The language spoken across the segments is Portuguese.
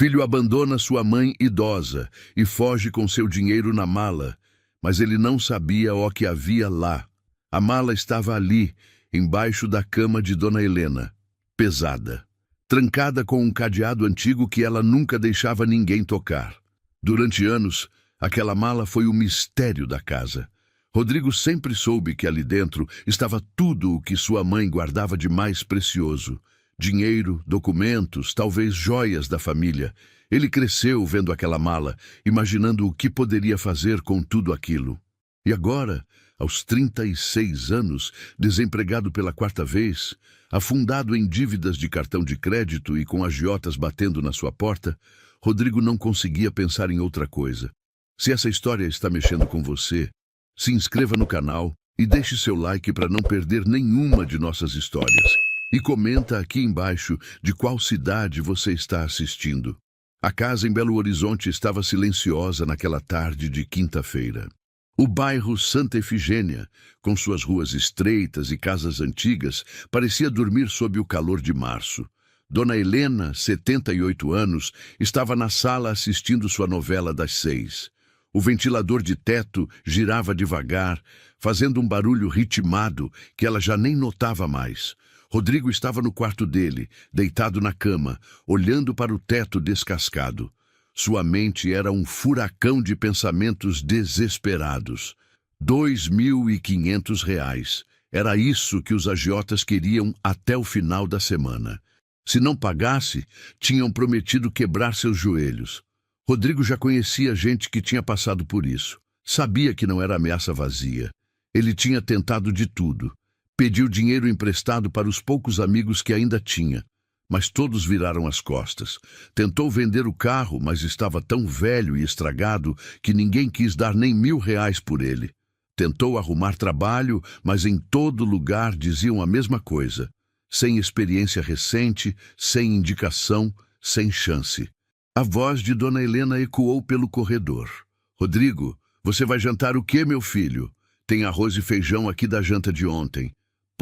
filho abandona sua mãe idosa e foge com seu dinheiro na mala, mas ele não sabia o que havia lá. A mala estava ali, embaixo da cama de Dona Helena, pesada, trancada com um cadeado antigo que ela nunca deixava ninguém tocar. Durante anos, aquela mala foi o mistério da casa. Rodrigo sempre soube que ali dentro estava tudo o que sua mãe guardava de mais precioso. Dinheiro, documentos, talvez joias da família. Ele cresceu vendo aquela mala, imaginando o que poderia fazer com tudo aquilo. E agora, aos 36 anos, desempregado pela quarta vez, afundado em dívidas de cartão de crédito e com agiotas batendo na sua porta, Rodrigo não conseguia pensar em outra coisa. Se essa história está mexendo com você, se inscreva no canal e deixe seu like para não perder nenhuma de nossas histórias. E comenta aqui embaixo de qual cidade você está assistindo. A casa em Belo Horizonte estava silenciosa naquela tarde de quinta-feira. O bairro Santa Efigênia, com suas ruas estreitas e casas antigas, parecia dormir sob o calor de março. Dona Helena, 78 anos, estava na sala assistindo sua novela das 6. O ventilador de teto girava devagar, fazendo um barulho ritmado que ela já nem notava mais. Rodrigo estava no quarto dele, deitado na cama, olhando para o teto descascado. Sua mente era um furacão de pensamentos desesperados. R$ 2.500. Era isso que os agiotas queriam até o final da semana. Se não pagasse, tinham prometido quebrar seus joelhos. Rodrigo já conhecia gente que tinha passado por isso. Sabia que não era ameaça vazia. Ele tinha tentado de tudo. Pediu dinheiro emprestado para os poucos amigos que ainda tinha, mas todos viraram as costas. Tentou vender o carro, mas estava tão velho e estragado que ninguém quis dar nem R$ 1.000 por ele. Tentou arrumar trabalho, mas em todo lugar diziam a mesma coisa. Sem experiência recente, sem indicação, sem chance. A voz de Dona Helena ecoou pelo corredor. Rodrigo, você vai jantar o quê, meu filho? Tem arroz e feijão aqui da janta de ontem.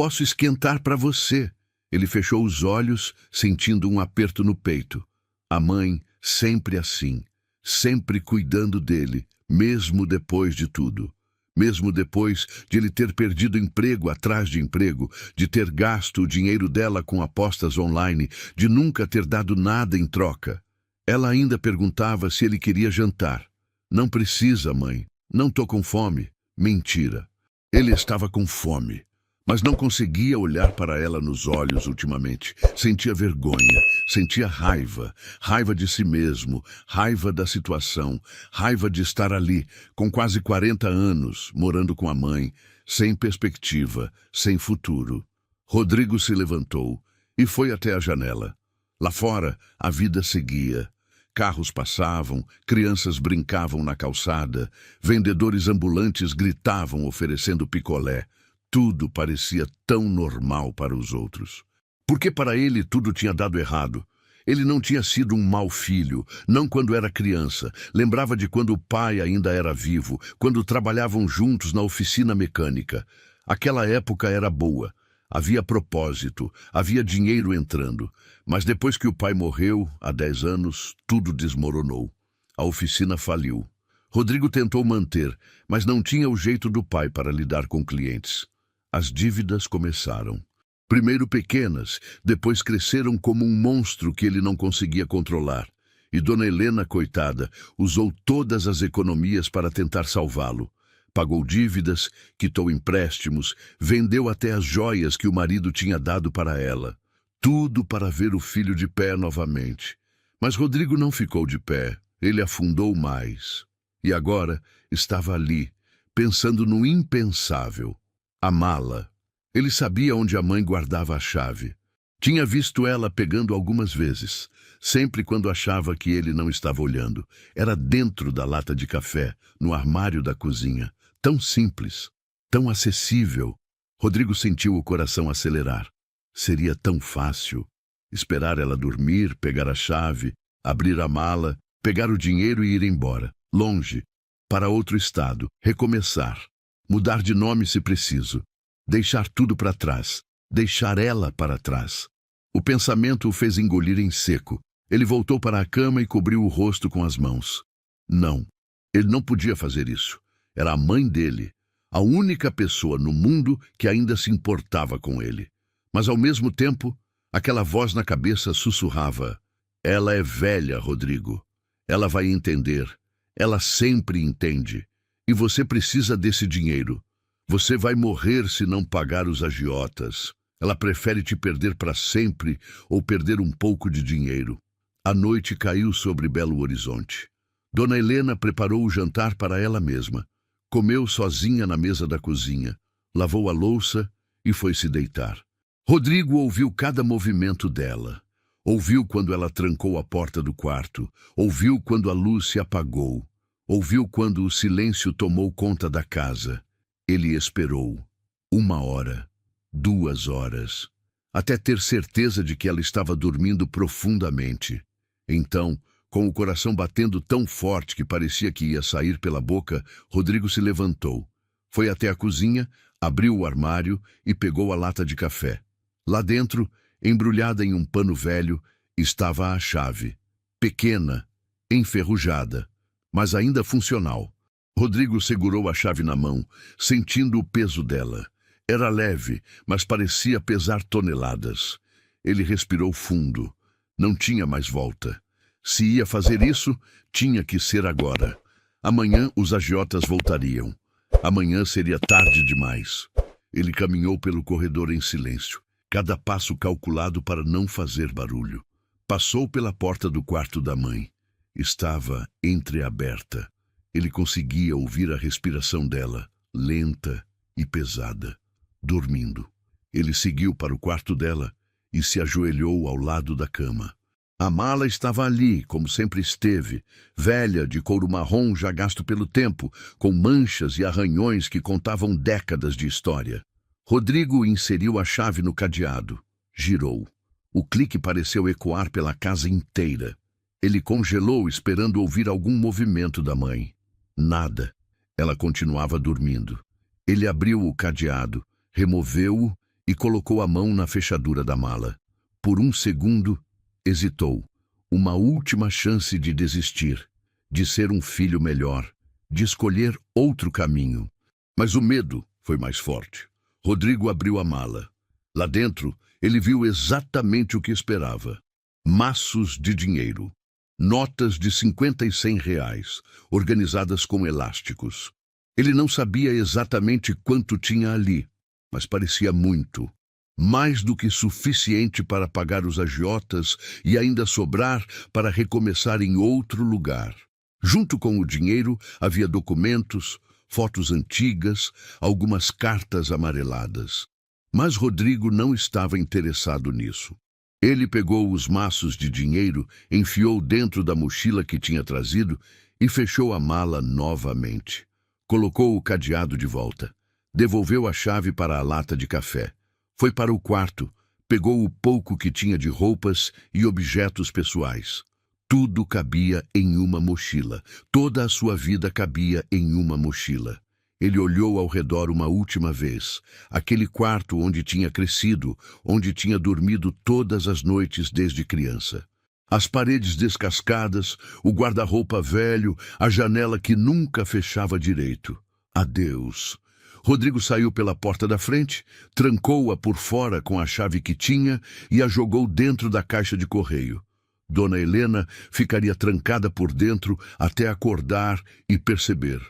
Posso esquentar para você. Ele fechou os olhos, sentindo um aperto no peito. A mãe, sempre assim, sempre cuidando dele, mesmo depois de tudo. Mesmo depois de ele ter perdido emprego atrás de emprego, de ter gasto o dinheiro dela com apostas online, de nunca ter dado nada em troca. Ela ainda perguntava se ele queria jantar. Não precisa, mãe. Não tô com fome. Mentira. Ele estava com fome. Mas não conseguia olhar para ela nos olhos ultimamente. Sentia vergonha, sentia raiva, raiva de si mesmo, raiva da situação, raiva de estar ali, com quase 40 anos, morando com a mãe, sem perspectiva, sem futuro. Rodrigo se levantou e foi até a janela. Lá fora, a vida seguia. Carros passavam, crianças brincavam na calçada, vendedores ambulantes gritavam oferecendo picolé. Tudo parecia tão normal para os outros. Porque para ele tudo tinha dado errado. Ele não tinha sido um mau filho, não quando era criança. Lembrava de quando o pai ainda era vivo, quando trabalhavam juntos na oficina mecânica. Aquela época era boa. Havia propósito, havia dinheiro entrando. Mas depois que o pai morreu, há 10 anos, tudo desmoronou. A oficina faliu. Rodrigo tentou manter, mas não tinha o jeito do pai para lidar com clientes. As dívidas começaram. Primeiro pequenas, depois cresceram como um monstro que ele não conseguia controlar. E Dona Helena, coitada, usou todas as economias para tentar salvá-lo. Pagou dívidas, quitou empréstimos, vendeu até as joias que o marido tinha dado para ela. Tudo para ver o filho de pé novamente. Mas Rodrigo não ficou de pé. Ele afundou mais. E agora estava ali, pensando no impensável. A mala. Ele sabia onde a mãe guardava a chave. Tinha visto ela pegando algumas vezes, sempre quando achava que ele não estava olhando. Era dentro da lata de café, no armário da cozinha. Tão simples, tão acessível. Rodrigo sentiu o coração acelerar. Seria tão fácil. Esperar ela dormir, pegar a chave, abrir a mala, pegar o dinheiro e ir embora. Longe, para outro estado, recomeçar. Mudar de nome se preciso. Deixar tudo para trás. Deixar ela para trás. O pensamento o fez engolir em seco. Ele voltou para a cama e cobriu o rosto com as mãos. Não, ele não podia fazer isso. Era a mãe dele, a única pessoa no mundo que ainda se importava com ele. Mas ao mesmo tempo, aquela voz na cabeça sussurrava: ela é velha, Rodrigo. Ela vai entender. Ela sempre entende. E você precisa desse dinheiro. Você vai morrer se não pagar os agiotas. Ela prefere te perder para sempre ou perder um pouco de dinheiro. A noite caiu sobre Belo Horizonte. Dona Helena preparou o jantar para ela mesma. Comeu sozinha na mesa da cozinha. Lavou a louça e foi se deitar. Rodrigo ouviu cada movimento dela. Ouviu quando ela trancou a porta do quarto. Ouviu quando a luz se apagou. Ouviu quando o silêncio tomou conta da casa. Ele esperou. 1 hora, 2 horas, até ter certeza de que ela estava dormindo profundamente. Então, com o coração batendo tão forte que parecia que ia sair pela boca, Rodrigo se levantou. Foi até a cozinha, abriu o armário e pegou a lata de café. Lá dentro, embrulhada em um pano velho, estava a chave. Pequena, enferrujada, mas ainda funcional. Rodrigo segurou a chave na mão, sentindo o peso dela. Era leve, mas parecia pesar toneladas. Ele respirou fundo. Não tinha mais volta. Se ia fazer isso, tinha que ser agora. Amanhã os agiotas voltariam. Amanhã seria tarde demais. Ele caminhou pelo corredor em silêncio, cada passo calculado para não fazer barulho. Passou pela porta do quarto da mãe. Estava entreaberta. Ele conseguia ouvir a respiração dela, lenta e pesada, dormindo. Ele seguiu para o quarto dela e se ajoelhou ao lado da cama. A mala estava ali, como sempre esteve, velha, de couro marrom já gasto pelo tempo, com manchas e arranhões que contavam décadas de história. Rodrigo inseriu a chave no cadeado. Girou. O clique pareceu ecoar pela casa inteira. Ele congelou, esperando ouvir algum movimento da mãe. Nada. Ela continuava dormindo. Ele abriu o cadeado, removeu-o e colocou a mão na fechadura da mala. Por um segundo, hesitou. Uma última chance de desistir, de ser um filho melhor, de escolher outro caminho. Mas o medo foi mais forte. Rodrigo abriu a mala. Lá dentro, ele viu exatamente o que esperava. Maços de dinheiro. Notas de 50 e 100 reais, organizadas com elásticos. Ele não sabia exatamente quanto tinha ali, mas parecia muito. Mais do que suficiente para pagar os agiotas e ainda sobrar para recomeçar em outro lugar. Junto com o dinheiro havia documentos, fotos antigas, algumas cartas amareladas. Mas Rodrigo não estava interessado nisso. Ele pegou os maços de dinheiro, enfiou dentro da mochila que tinha trazido e fechou a mala novamente. Colocou o cadeado de volta. Devolveu a chave para a lata de café. Foi para o quarto, pegou o pouco que tinha de roupas e objetos pessoais. Tudo cabia em uma mochila. Toda a sua vida cabia em uma mochila. Ele olhou ao redor uma última vez. Aquele quarto onde tinha crescido, onde tinha dormido todas as noites desde criança. As paredes descascadas, o guarda-roupa velho, a janela que nunca fechava direito. Adeus. Rodrigo saiu pela porta da frente, trancou-a por fora com a chave que tinha e a jogou dentro da caixa de correio. Dona Helena ficaria trancada por dentro até acordar e perceber.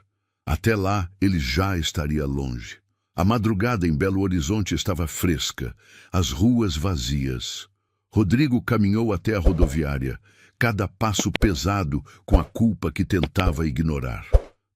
Até lá, ele já estaria longe. A madrugada em Belo Horizonte estava fresca, as ruas vazias. Rodrigo caminhou até a rodoviária, cada passo pesado com a culpa que tentava ignorar.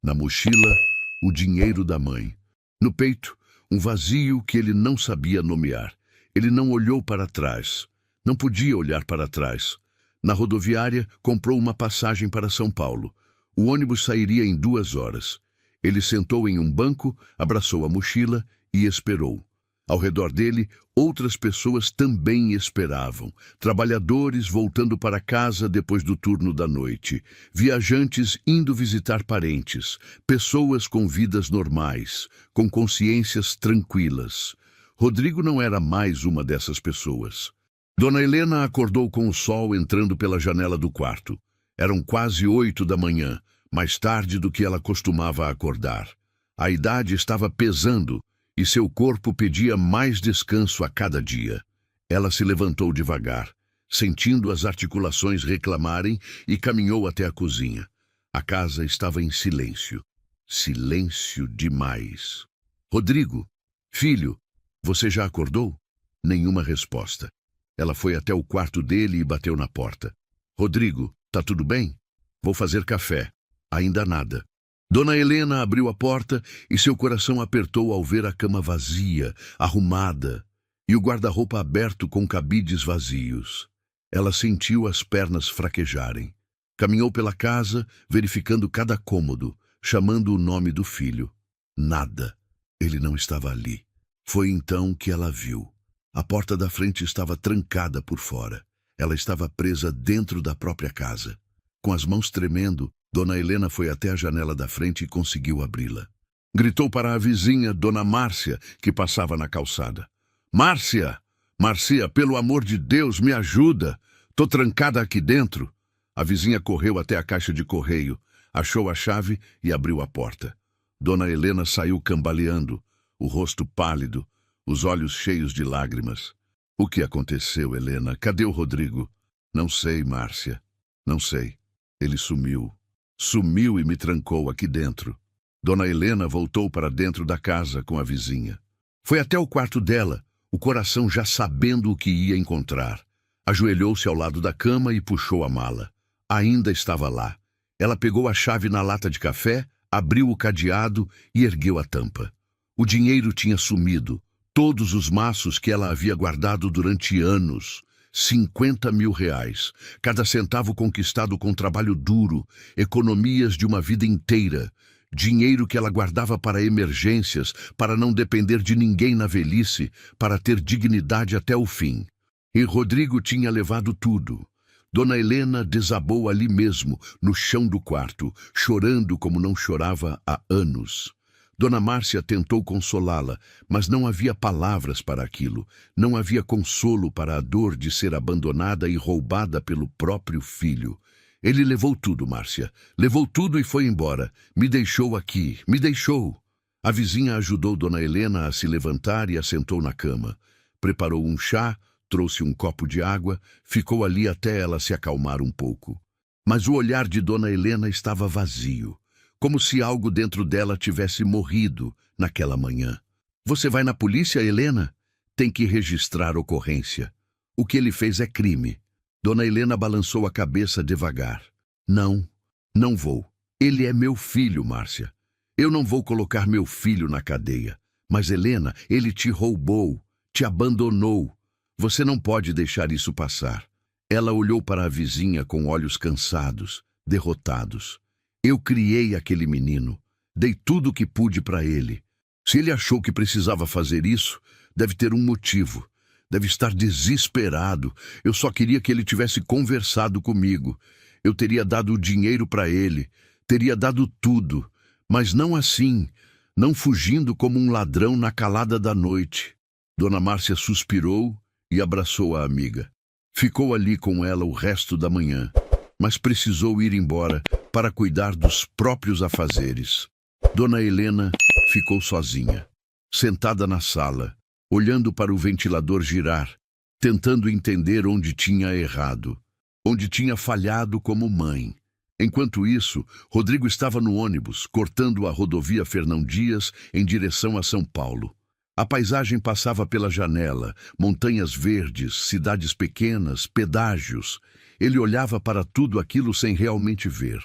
Na mochila, o dinheiro da mãe. No peito, um vazio que ele não sabia nomear. Ele não olhou para trás. Não podia olhar para trás. Na rodoviária, comprou uma passagem para São Paulo. O ônibus sairia em 2 horas. Ele sentou em um banco, abraçou a mochila e esperou. Ao redor dele, outras pessoas também esperavam. Trabalhadores voltando para casa depois do turno da noite. Viajantes indo visitar parentes. Pessoas com vidas normais, com consciências tranquilas. Rodrigo não era mais uma dessas pessoas. Dona Helena acordou com o sol entrando pela janela do quarto. Eram quase 8 da manhã, mais tarde do que ela costumava acordar. A idade estava pesando e seu corpo pedia mais descanso a cada dia. Ela se levantou devagar, sentindo as articulações reclamarem, e caminhou até a cozinha. A casa estava em silêncio. Silêncio demais. Rodrigo, filho, você já acordou? Nenhuma resposta. Ela foi até o quarto dele e bateu na porta. Rodrigo, tá tudo bem? Vou fazer café. Ainda nada. Dona Helena abriu a porta e seu coração apertou ao ver a cama vazia, arrumada, e o guarda-roupa aberto com cabides vazios. Ela sentiu as pernas fraquejarem. Caminhou pela casa, verificando cada cômodo, chamando o nome do filho. Nada. Ele não estava ali. Foi então que ela viu. A porta da frente estava trancada por fora. Ela estava presa dentro da própria casa. Com as mãos tremendo, Dona Helena foi até a janela da frente e conseguiu abri-la. Gritou para a vizinha, Dona Márcia, que passava na calçada. Márcia! Márcia, pelo amor de Deus, me ajuda! Tô trancada aqui dentro. A vizinha correu até a caixa de correio, achou a chave e abriu a porta. Dona Helena saiu cambaleando, o rosto pálido, os olhos cheios de lágrimas. O que aconteceu, Helena? Cadê o Rodrigo? Não sei, Márcia. Não sei. Ele sumiu. Sumiu e me trancou aqui dentro. Dona Helena voltou para dentro da casa com a vizinha. Foi até o quarto dela, o coração já sabendo o que ia encontrar. Ajoelhou-se ao lado da cama e puxou a mala. Ainda estava lá. Ela pegou a chave na lata de café, abriu o cadeado e ergueu a tampa. O dinheiro tinha sumido. Todos os maços que ela havia guardado durante anos. 50 mil reais. Cada centavo conquistado com trabalho duro. Economias de uma vida inteira. Dinheiro que ela guardava para emergências, para não depender de ninguém na velhice, para ter dignidade até o fim. E Rodrigo tinha levado tudo. Dona Helena desabou ali mesmo, no chão do quarto, chorando como não chorava há anos. Dona Márcia tentou consolá-la, mas não havia palavras para aquilo. Não havia consolo para a dor de ser abandonada e roubada pelo próprio filho. Ele levou tudo, Márcia. Levou tudo e foi embora. Me deixou aqui, me deixou. A vizinha ajudou Dona Helena a se levantar e a sentou na cama. Preparou um chá, trouxe um copo de água, ficou ali até ela se acalmar um pouco. Mas o olhar de Dona Helena estava vazio. Como se algo dentro dela tivesse morrido naquela manhã. Você vai na polícia, Helena? Tem que registrar ocorrência. O que ele fez é crime. Dona Helena balançou a cabeça devagar. Não, não vou. Ele é meu filho, Márcia. Eu não vou colocar meu filho na cadeia. Mas, Helena, ele te roubou, te abandonou. Você não pode deixar isso passar. Ela olhou para a vizinha com olhos cansados, derrotados. Eu criei aquele menino. Dei tudo o que pude para ele. Se ele achou que precisava fazer isso, deve ter um motivo. Deve estar desesperado. Eu só queria que ele tivesse conversado comigo. Eu teria dado o dinheiro para ele. Teria dado tudo. Mas não assim. Não fugindo como um ladrão na calada da noite. Dona Márcia suspirou e abraçou a amiga. Ficou ali com ela o resto da manhã. Mas precisou ir embora para cuidar dos próprios afazeres. Dona Helena ficou sozinha, sentada na sala, olhando para o ventilador girar, tentando entender onde tinha errado, onde tinha falhado como mãe. Enquanto isso, Rodrigo estava no ônibus, cortando a rodovia Fernão Dias em direção a São Paulo. A paisagem passava pela janela, montanhas verdes, cidades pequenas, pedágios. Ele olhava para tudo aquilo sem realmente ver.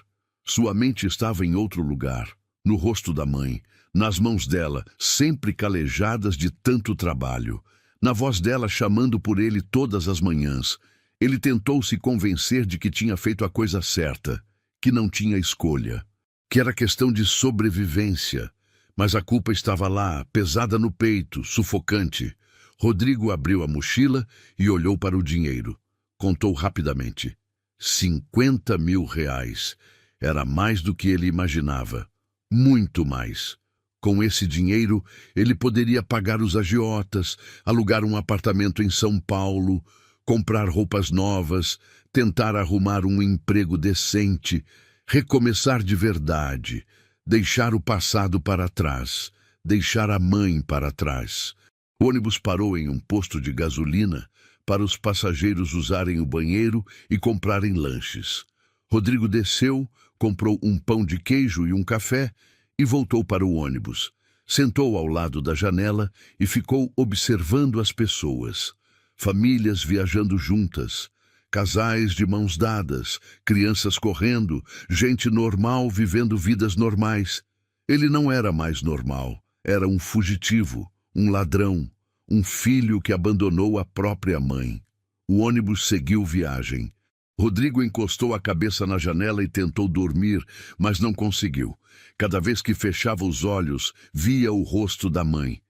Sua mente estava em outro lugar, no rosto da mãe, nas mãos dela, sempre calejadas de tanto trabalho, na voz dela chamando por ele todas as manhãs. Ele tentou se convencer de que tinha feito a coisa certa, que não tinha escolha, que era questão de sobrevivência. Mas a culpa estava lá, pesada no peito, sufocante. Rodrigo abriu a mochila e olhou para o dinheiro. Contou rapidamente. 50 mil reais. Era mais do que ele imaginava. Muito mais. Com esse dinheiro, ele poderia pagar os agiotas, alugar um apartamento em São Paulo, comprar roupas novas, tentar arrumar um emprego decente, recomeçar de verdade, deixar o passado para trás, deixar a mãe para trás. O ônibus parou em um posto de gasolina para os passageiros usarem o banheiro e comprarem lanches. Rodrigo desceu, comprou um pão de queijo e um café e voltou para o ônibus. Sentou ao lado da janela e ficou observando as pessoas. Famílias viajando juntas, casais de mãos dadas, crianças correndo, gente normal vivendo vidas normais. Ele não era mais normal, era um fugitivo, um ladrão, um filho que abandonou a própria mãe. O ônibus seguiu viagem. Rodrigo encostou a cabeça na janela e tentou dormir, mas não conseguiu. Cada vez que fechava os olhos, via o rosto da mãe.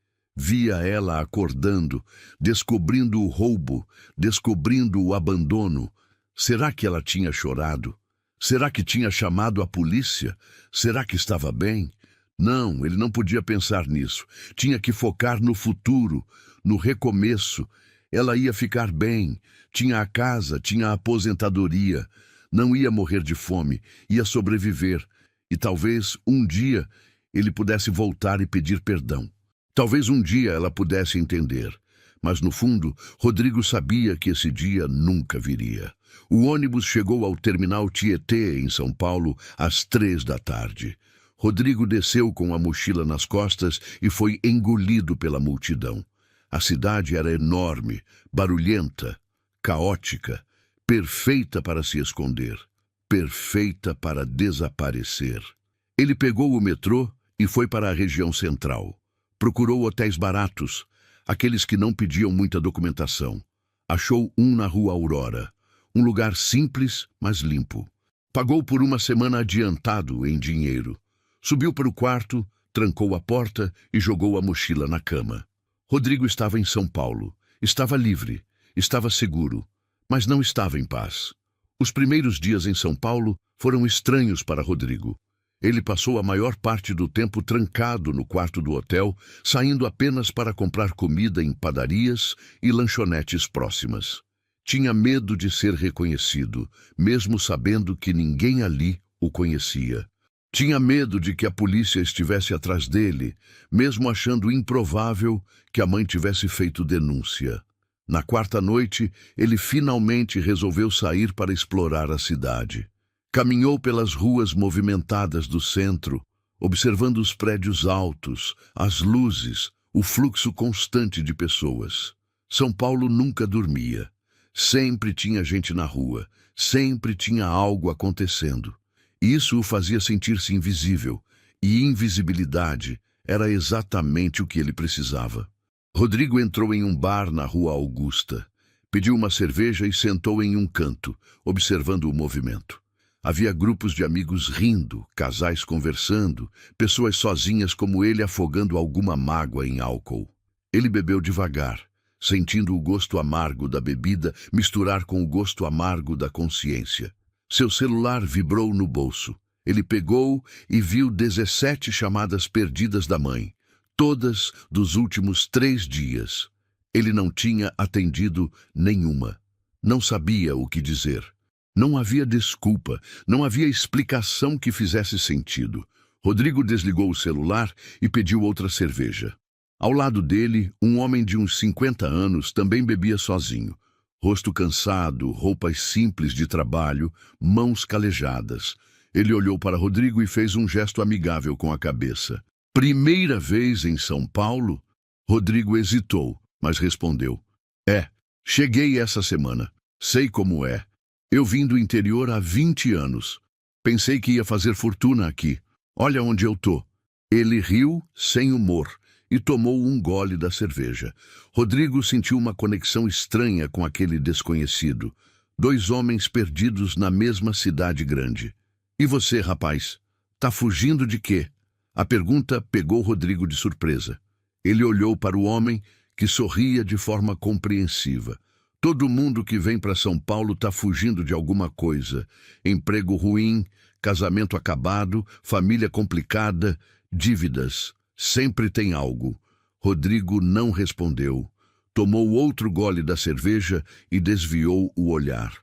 Via ela acordando, descobrindo o roubo, descobrindo o abandono. Será que ela tinha chorado? Será que tinha chamado a polícia? Será que estava bem? Não, ele não podia pensar nisso. Tinha que focar no futuro, no recomeço. Ela ia ficar bem. Tinha a casa, tinha a aposentadoria. Não ia morrer de fome, ia sobreviver. E talvez um dia ele pudesse voltar e pedir perdão. Talvez um dia ela pudesse entender. Mas no fundo, Rodrigo sabia que esse dia nunca viria. O ônibus chegou ao terminal Tietê, em São Paulo, às 3 da tarde. Rodrigo desceu com a mochila nas costas e foi engolido pela multidão. A cidade era enorme, barulhenta, caótica, perfeita para se esconder, perfeita para desaparecer. Ele pegou o metrô e foi para a região central. Procurou hotéis baratos, aqueles que não pediam muita documentação. Achou um na Rua Aurora, um lugar simples, mas limpo. Pagou por uma semana adiantado em dinheiro. Subiu para o quarto, trancou a porta e jogou a mochila na cama. Rodrigo estava em São Paulo. Estava livre, estava seguro, mas não estava em paz. Os primeiros dias em São Paulo foram estranhos para Rodrigo. Ele passou a maior parte do tempo trancado no quarto do hotel, saindo apenas para comprar comida em padarias e lanchonetes próximas. Tinha medo de ser reconhecido, mesmo sabendo que ninguém ali o conhecia. Tinha medo de que a polícia estivesse atrás dele, mesmo achando improvável que a mãe tivesse feito denúncia. Na quarta noite, ele finalmente resolveu sair para explorar a cidade. Caminhou pelas ruas movimentadas do centro, observando os prédios altos, as luzes, o fluxo constante de pessoas. São Paulo nunca dormia. Sempre tinha gente na rua, sempre tinha algo acontecendo. Isso o fazia sentir-se invisível, e invisibilidade era exatamente o que ele precisava. Rodrigo entrou em um bar na Rua Augusta, pediu uma cerveja e sentou em um canto, observando o movimento. Havia grupos de amigos rindo, casais conversando, pessoas sozinhas como ele afogando alguma mágoa em álcool. Ele bebeu devagar, sentindo o gosto amargo da bebida misturar com o gosto amargo da consciência. Seu celular vibrou no bolso. Ele pegou e viu 17 chamadas perdidas da mãe, todas dos últimos 3 dias. Ele não tinha atendido nenhuma. Não sabia o que dizer. Não havia desculpa, não havia explicação que fizesse sentido. Rodrigo desligou o celular e pediu outra cerveja. Ao lado dele, um homem de uns 50 anos também bebia sozinho. Rosto cansado, roupas simples de trabalho, mãos calejadas. Ele olhou para Rodrigo e fez um gesto amigável com a cabeça. Primeira vez em São Paulo? Rodrigo hesitou, mas respondeu. Cheguei essa semana. Sei como é. Eu vim do interior há 20 anos. Pensei que ia fazer fortuna aqui. Olha onde eu tô. Ele riu sem humor e tomou um gole da cerveja. Rodrigo sentiu uma conexão estranha com aquele desconhecido. 2 homens perdidos na mesma cidade grande. E você, rapaz? Tá fugindo de quê? A pergunta pegou Rodrigo de surpresa. Ele olhou para o homem, que sorria de forma compreensiva. Todo mundo que vem para São Paulo tá fugindo de alguma coisa. Emprego ruim, casamento acabado, família complicada, dívidas. Sempre tem algo. Rodrigo não respondeu. tomou outro gole da cerveja e desviou o olhar.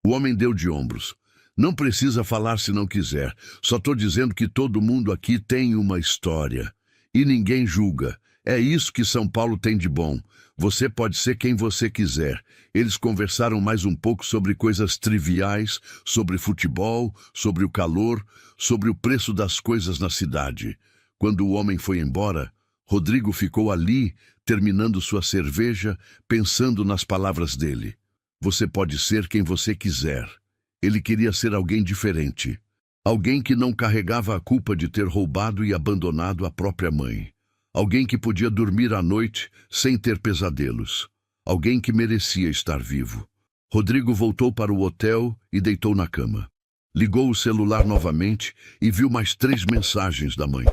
O homem deu de ombros. Não precisa falar se não quiser. Só estou dizendo que todo mundo aqui tem uma história. E ninguém julga. É isso que São Paulo tem de bom. Você pode ser quem você quiser. Eles conversaram mais um pouco sobre coisas triviais, sobre futebol, sobre o calor, sobre o preço das coisas na cidade. Quando o homem foi embora, Rodrigo ficou ali, terminando sua cerveja, pensando nas palavras dele. Você pode ser quem você quiser. Ele queria ser alguém diferente. Alguém que não carregava a culpa de ter roubado e abandonado a própria mãe. Alguém que podia dormir à noite sem ter pesadelos. Alguém que merecia estar vivo. Rodrigo voltou para o hotel e deitou na cama. Ligou o celular novamente e viu mais 3 mensagens da mãe.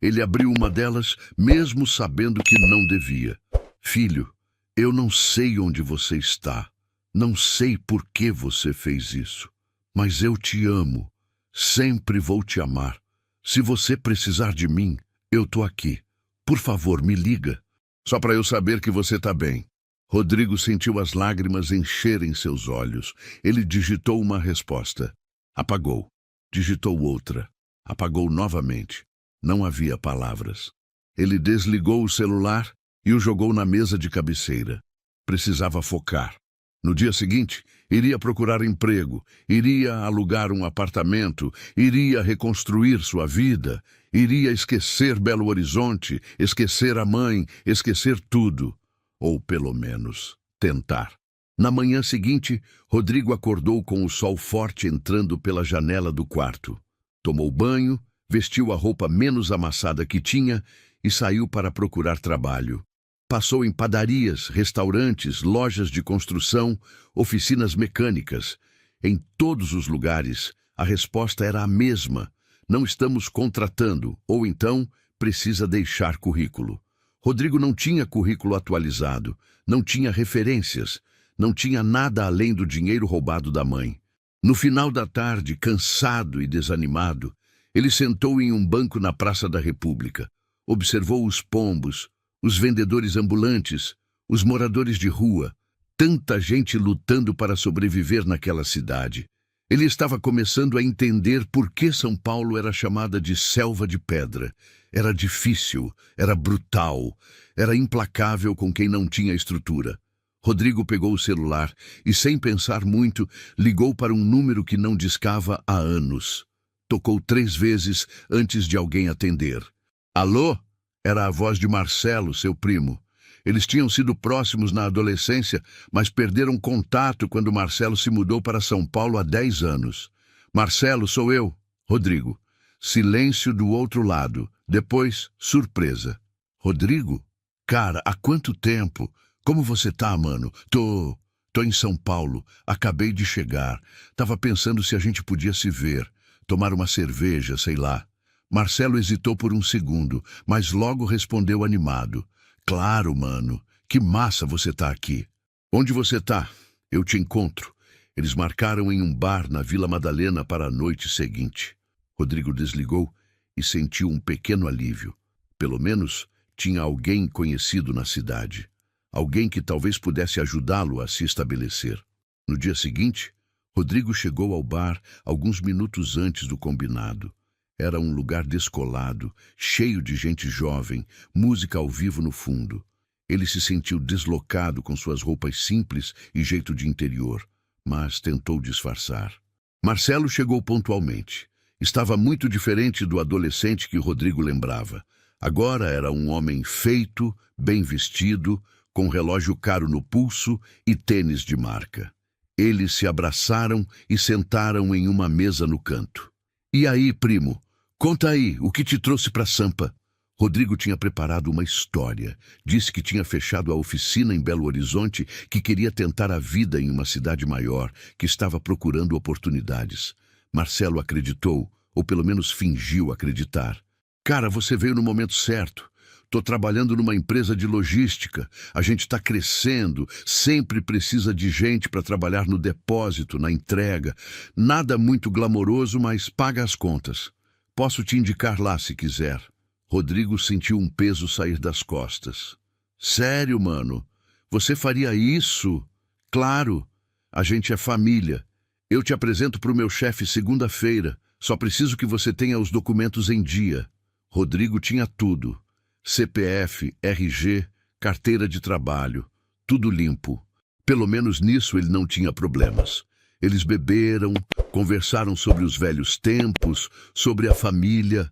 Ele abriu uma delas, mesmo sabendo que não devia. Filho, eu não sei onde você está. Não sei por que você fez isso. Mas eu te amo. Sempre vou te amar. Se você precisar de mim, eu tô aqui. Por favor, me liga. Só para eu saber que você tá bem. Rodrigo sentiu as lágrimas encherem seus olhos. Ele digitou uma resposta. Apagou. Digitou outra. Apagou novamente. Não havia palavras. Ele desligou o celular e o jogou na mesa de cabeceira. Precisava focar. No dia seguinte, iria procurar emprego, iria alugar um apartamento, iria reconstruir sua vida, iria esquecer Belo Horizonte, esquecer a mãe, esquecer tudo. Ou, pelo menos, tentar. Na manhã seguinte, Rodrigo acordou com o sol forte entrando pela janela do quarto. Tomou banho, vestiu a roupa menos amassada que tinha e saiu para procurar trabalho. Passou em padarias, restaurantes, lojas de construção, oficinas mecânicas. Em todos os lugares, a resposta era a mesma. Não estamos contratando, ou então precisa deixar currículo. Rodrigo não tinha currículo atualizado, não tinha referências, não tinha nada além do dinheiro roubado da mãe. No final da tarde, cansado e desanimado, ele sentou em um banco na Praça da República. Observou os pombos, os vendedores ambulantes, os moradores de rua, tanta gente lutando para sobreviver naquela cidade. Ele estava começando a entender por que São Paulo era chamada de selva de pedra. Era difícil, era brutal, era implacável com quem não tinha estrutura. Rodrigo pegou o celular e, sem pensar muito, ligou para um número que não discava há anos. Tocou 3 vezes antes de alguém atender. Alô? Era a voz de Marcelo, seu primo. Eles tinham sido próximos na adolescência, mas perderam contato quando Marcelo se mudou para São Paulo há 10 anos. Marcelo, sou eu, Rodrigo. Silêncio do outro lado. Depois, surpresa. Rodrigo? Cara, há quanto tempo? Como você tá, mano? Tô em São Paulo. Acabei de chegar. Tava pensando se a gente podia se ver. Tomar uma cerveja, sei lá. Marcelo hesitou por um segundo, mas logo respondeu animado. Claro, mano. Que massa você tá aqui. Onde você tá? Eu te encontro. Eles marcaram em um bar na Vila Madalena para a noite seguinte. Rodrigo desligou e sentiu um pequeno alívio. Pelo menos tinha alguém conhecido na cidade. Alguém que talvez pudesse ajudá-lo a se estabelecer. No dia seguinte, Rodrigo chegou ao bar alguns minutos antes do combinado. Era um lugar descolado, cheio de gente jovem, música ao vivo no fundo. Ele se sentiu deslocado com suas roupas simples e jeito de interior, mas tentou disfarçar. Marcelo chegou pontualmente. Estava muito diferente do adolescente que Rodrigo lembrava. Agora era um homem feito, bem vestido, com relógio caro no pulso e tênis de marca. Eles se abraçaram e sentaram em uma mesa no canto. E aí, primo? Conta aí, o que te trouxe para Sampa? Rodrigo tinha preparado uma história. Disse que tinha fechado a oficina em Belo Horizonte, que queria tentar a vida em uma cidade maior, que estava procurando oportunidades. Marcelo acreditou, ou pelo menos fingiu acreditar. Cara, você veio no momento certo. Tô trabalhando numa empresa de logística. A gente está crescendo, sempre precisa de gente para trabalhar no depósito, na entrega. Nada muito glamouroso, mas paga as contas. Posso te indicar lá se quiser. Rodrigo sentiu um peso sair das costas. Sério, mano? Você faria isso? Claro, a gente é família. Eu te apresento para o meu chefe segunda-feira. Só preciso que você tenha os documentos em dia. Rodrigo tinha tudo. CPF, RG, carteira de trabalho. Tudo limpo. Pelo menos nisso ele não tinha problemas. Eles beberam, conversaram sobre os velhos tempos, sobre a família.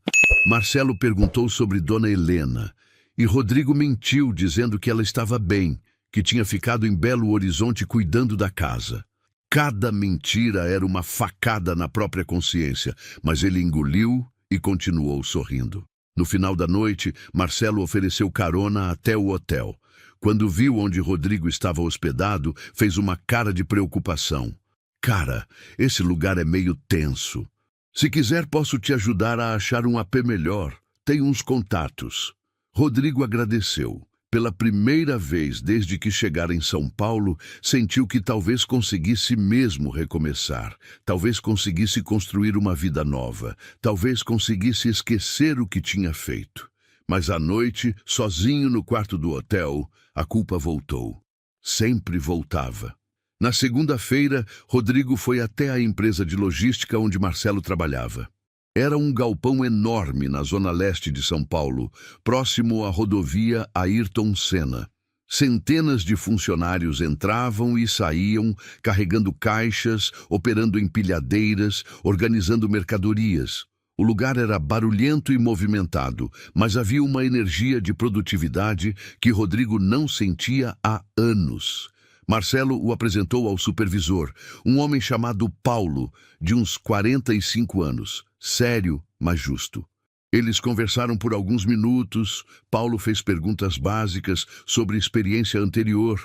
Marcelo perguntou sobre Dona Helena. E Rodrigo mentiu, dizendo que ela estava bem, que tinha ficado em Belo Horizonte cuidando da casa. Cada mentira era uma facada na própria consciência, mas ele engoliu e continuou sorrindo. No final da noite, Marcelo ofereceu carona até o hotel. Quando viu onde Rodrigo estava hospedado, fez uma cara de preocupação. Cara, esse lugar é meio tenso. Se quiser, posso te ajudar a achar um AP melhor. Tenho uns contatos. Rodrigo agradeceu. Pela primeira vez desde que chegara em São Paulo, sentiu que talvez conseguisse mesmo recomeçar. Talvez conseguisse construir uma vida nova. Talvez conseguisse esquecer o que tinha feito. Mas à noite, sozinho no quarto do hotel, a culpa voltou. Sempre voltava. Na segunda-feira, Rodrigo foi até a empresa de logística onde Marcelo trabalhava. Era um galpão enorme na zona leste de São Paulo, próximo à rodovia Ayrton Senna. Centenas de funcionários entravam e saíam, carregando caixas, operando empilhadeiras, organizando mercadorias. O lugar era barulhento e movimentado, mas havia uma energia de produtividade que Rodrigo não sentia há anos. Marcelo o apresentou ao supervisor, um homem chamado Paulo, de uns 45 anos, sério, mas justo. Eles conversaram por alguns minutos, Paulo fez perguntas básicas sobre a experiência anterior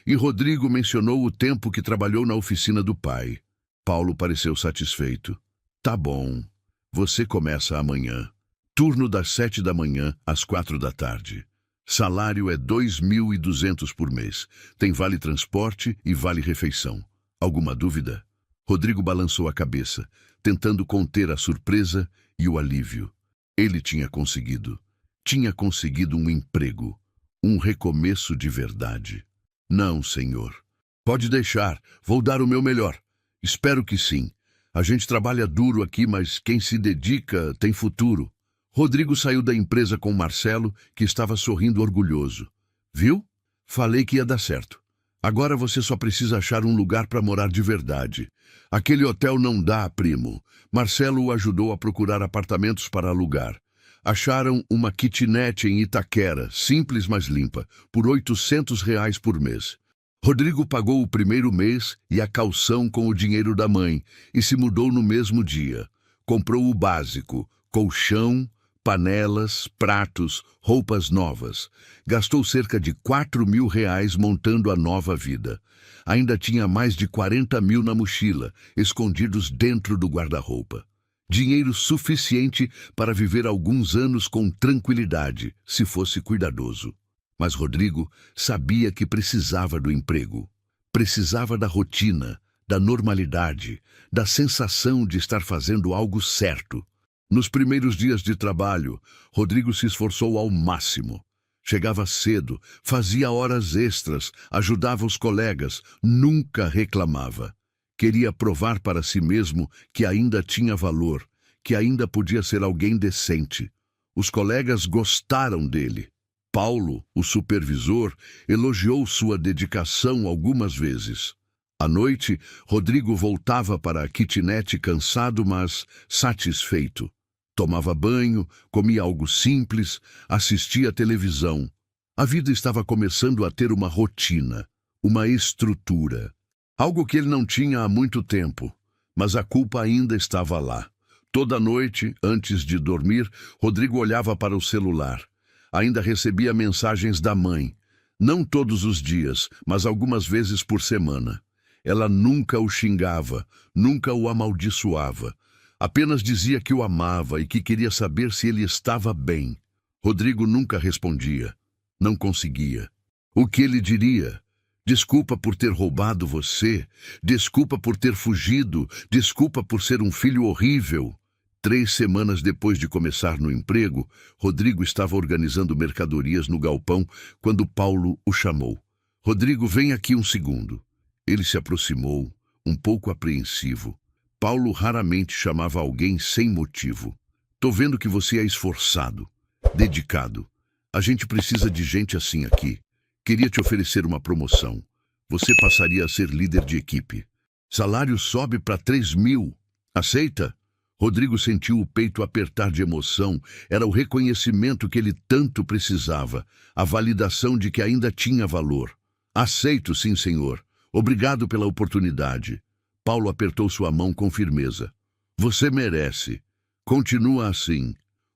e Rodrigo mencionou o tempo que trabalhou na oficina do pai. Paulo pareceu satisfeito. Tá bom, você começa amanhã. Turno das 7 da manhã às 4 da tarde. Salário é 2.200 por mês. Tem vale transporte e vale refeição. Alguma dúvida? Rodrigo balançou a cabeça, tentando conter a surpresa e o alívio. Ele tinha conseguido. Tinha conseguido um emprego. Um recomeço de verdade. Não, senhor. Pode deixar. Vou dar o meu melhor. Espero que sim. A gente trabalha duro aqui, mas quem se dedica tem futuro. Rodrigo saiu da empresa com Marcelo, que estava sorrindo orgulhoso. Viu? Falei que ia dar certo. Agora você só precisa achar um lugar para morar de verdade. Aquele hotel não dá, primo. Marcelo o ajudou a procurar apartamentos para alugar. Acharam uma kitnet em Itaquera, simples mas limpa, por R$ 800 por mês. Rodrigo pagou o primeiro mês e a caução com o dinheiro da mãe e se mudou no mesmo dia. Comprou o básico, colchão, panelas, pratos, roupas novas. Gastou cerca de R$ 4.000 montando a nova vida. Ainda tinha mais de 40 mil na mochila, escondidos dentro do guarda-roupa. Dinheiro suficiente para viver alguns anos com tranquilidade, se fosse cuidadoso. Mas Rodrigo sabia que precisava do emprego. Precisava da rotina, da normalidade, da sensação de estar fazendo algo certo. Nos primeiros dias de trabalho, Rodrigo se esforçou ao máximo. Chegava cedo, fazia horas extras, ajudava os colegas, nunca reclamava. Queria provar para si mesmo que ainda tinha valor, que ainda podia ser alguém decente. Os colegas gostaram dele. Paulo, o supervisor, elogiou sua dedicação algumas vezes. À noite, Rodrigo voltava para a kitnet cansado, mas satisfeito. Tomava banho, comia algo simples, assistia à televisão. A vida estava começando a ter uma rotina, uma estrutura. Algo que ele não tinha há muito tempo, mas a culpa ainda estava lá. Toda noite, antes de dormir, Rodrigo olhava para o celular. Ainda recebia mensagens da mãe. Não todos os dias, mas algumas vezes por semana. Ela nunca o xingava, nunca o amaldiçoava. Apenas dizia que o amava e que queria saber se ele estava bem. Rodrigo nunca respondia. Não conseguia. O que ele diria? Desculpa por ter roubado você. Desculpa por ter fugido. Desculpa por ser um filho horrível. 3 semanas depois de começar no emprego, Rodrigo estava organizando mercadorias no galpão quando Paulo o chamou. Rodrigo, vem aqui um segundo. Ele se aproximou, um pouco apreensivo. Paulo raramente chamava alguém sem motivo. Tô vendo que você é esforçado, dedicado. A gente precisa de gente assim aqui. Queria te oferecer uma promoção. Você passaria a ser líder de equipe. Salário sobe para 3.000. Aceita? Rodrigo sentiu o peito apertar de emoção. Era o reconhecimento que ele tanto precisava, a validação de que ainda tinha valor. Aceito, sim, senhor. Obrigado pela oportunidade. Paulo apertou sua mão com firmeza. Você merece. Continua assim.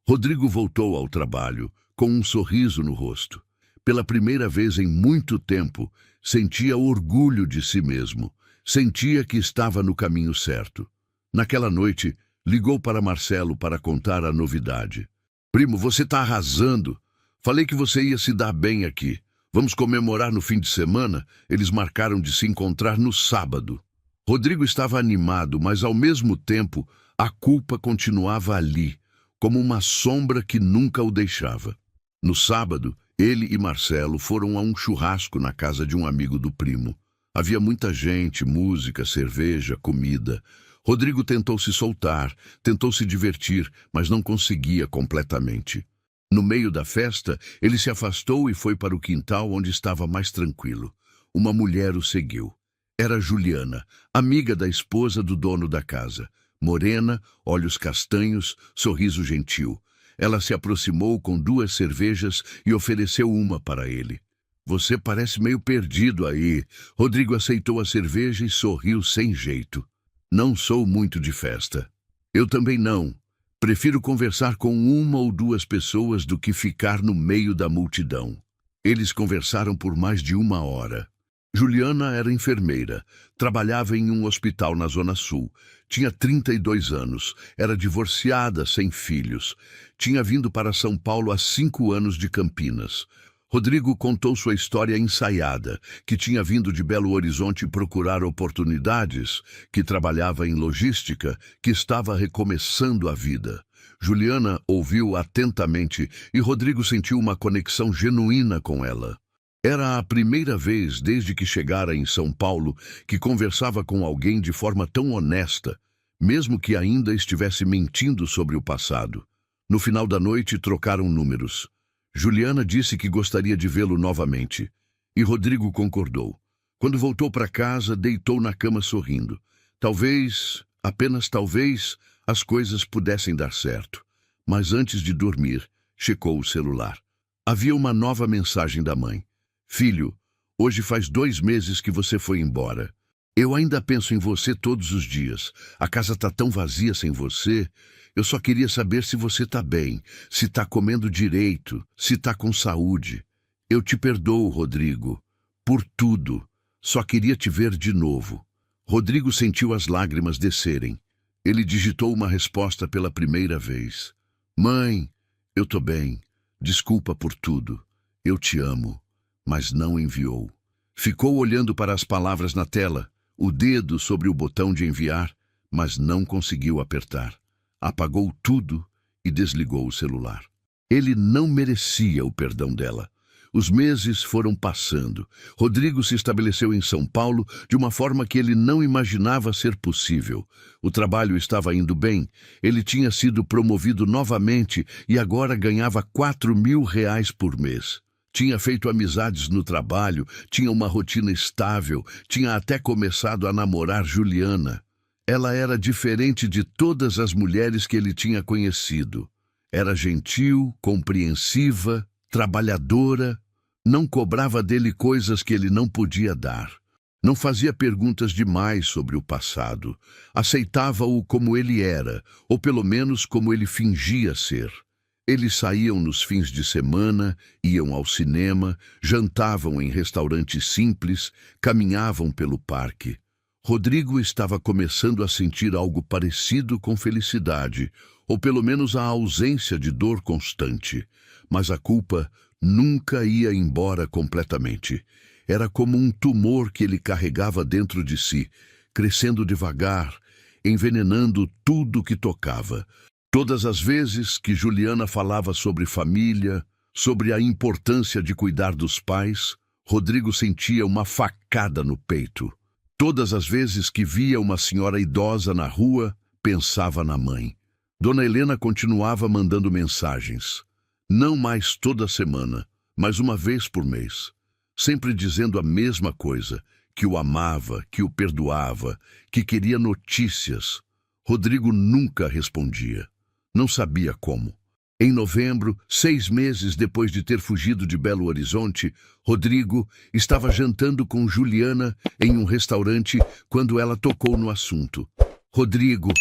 Rodrigo voltou ao trabalho, com um sorriso no rosto. Pela primeira vez em muito tempo, sentia orgulho de si mesmo. Sentia que estava no caminho certo. Naquela noite, ligou para Marcelo para contar a novidade. Primo, você está arrasando. Falei que você ia se dar bem aqui. Vamos comemorar no fim de semana? Eles marcaram de se encontrar no sábado. Rodrigo estava animado, mas ao mesmo tempo, a culpa continuava ali, como uma sombra que nunca o deixava. No sábado, ele e Marcelo foram a um churrasco na casa de um amigo do primo. Havia muita gente, música, cerveja, comida. Rodrigo tentou se soltar, tentou se divertir, mas não conseguia completamente. No meio da festa, ele se afastou e foi para o quintal onde estava mais tranquilo. Uma mulher o seguiu. Era Juliana, amiga da esposa do dono da casa. Morena, olhos castanhos, sorriso gentil. Ela se aproximou com 2 cervejas e ofereceu uma para ele. Você parece meio perdido aí. Rodrigo aceitou a cerveja e sorriu sem jeito. Não sou muito de festa. Eu também não. Prefiro conversar com 1 ou 2 pessoas do que ficar no meio da multidão. Eles conversaram por mais de 1 hora. Juliana era enfermeira, trabalhava em um hospital na Zona Sul. Tinha 32 anos, era divorciada, sem filhos. Tinha vindo para São Paulo há 5 anos de Campinas. Rodrigo contou sua história ensaiada, que tinha vindo de Belo Horizonte procurar oportunidades, que trabalhava em logística, que estava recomeçando a vida. Juliana ouviu atentamente e Rodrigo sentiu uma conexão genuína com ela. Era a primeira vez desde que chegara em São Paulo que conversava com alguém de forma tão honesta, mesmo que ainda estivesse mentindo sobre o passado. No final da noite, trocaram números. Juliana disse que gostaria de vê-lo novamente, e Rodrigo concordou. Quando voltou para casa, deitou na cama sorrindo. Talvez, apenas talvez, as coisas pudessem dar certo. Mas antes de dormir, checou o celular. Havia uma nova mensagem da mãe. Filho, hoje faz 2 meses que você foi embora. Eu ainda penso em você todos os dias. A casa tá tão vazia sem você. Eu só queria saber se você tá bem, se tá comendo direito, se tá com saúde. Eu te perdoo, Rodrigo, por tudo. Só queria te ver de novo. Rodrigo sentiu as lágrimas descerem. Ele digitou uma resposta pela primeira vez. Mãe, eu tô bem. Desculpa por tudo. Eu te amo. Mas não enviou. Ficou olhando para as palavras na tela, o dedo sobre o botão de enviar, mas não conseguiu apertar. Apagou tudo e desligou o celular. Ele não merecia o perdão dela. Os meses foram passando. Rodrigo se estabeleceu em São Paulo de uma forma que ele não imaginava ser possível. O trabalho estava indo bem. Ele tinha sido promovido novamente e agora ganhava R$ 4.000 por mês. Tinha feito amizades no trabalho, tinha uma rotina estável, tinha até começado a namorar Juliana. Ela era diferente de todas as mulheres que ele tinha conhecido. Era gentil, compreensiva, trabalhadora, não cobrava dele coisas que ele não podia dar. Não fazia perguntas demais sobre o passado. Aceitava-o como ele era, ou pelo menos como ele fingia ser. Eles saíam nos fins de semana, iam ao cinema, jantavam em restaurantes simples, caminhavam pelo parque. Rodrigo estava começando a sentir algo parecido com felicidade, ou pelo menos a ausência de dor constante. Mas a culpa nunca ia embora completamente. Era como um tumor que ele carregava dentro de si, crescendo devagar, envenenando tudo que tocava. Todas as vezes que Juliana falava sobre família, sobre a importância de cuidar dos pais, Rodrigo sentia uma facada no peito. Todas as vezes que via uma senhora idosa na rua, pensava na mãe. Dona Helena continuava mandando mensagens. Não mais toda semana, mas uma vez por mês. Sempre dizendo a mesma coisa, que o amava, que o perdoava, que queria notícias. Rodrigo nunca respondia. Não sabia como. Em novembro, 6 meses depois de ter fugido de Belo Horizonte, Rodrigo estava jantando com Juliana em um restaurante quando ela tocou no assunto. Rodrigo,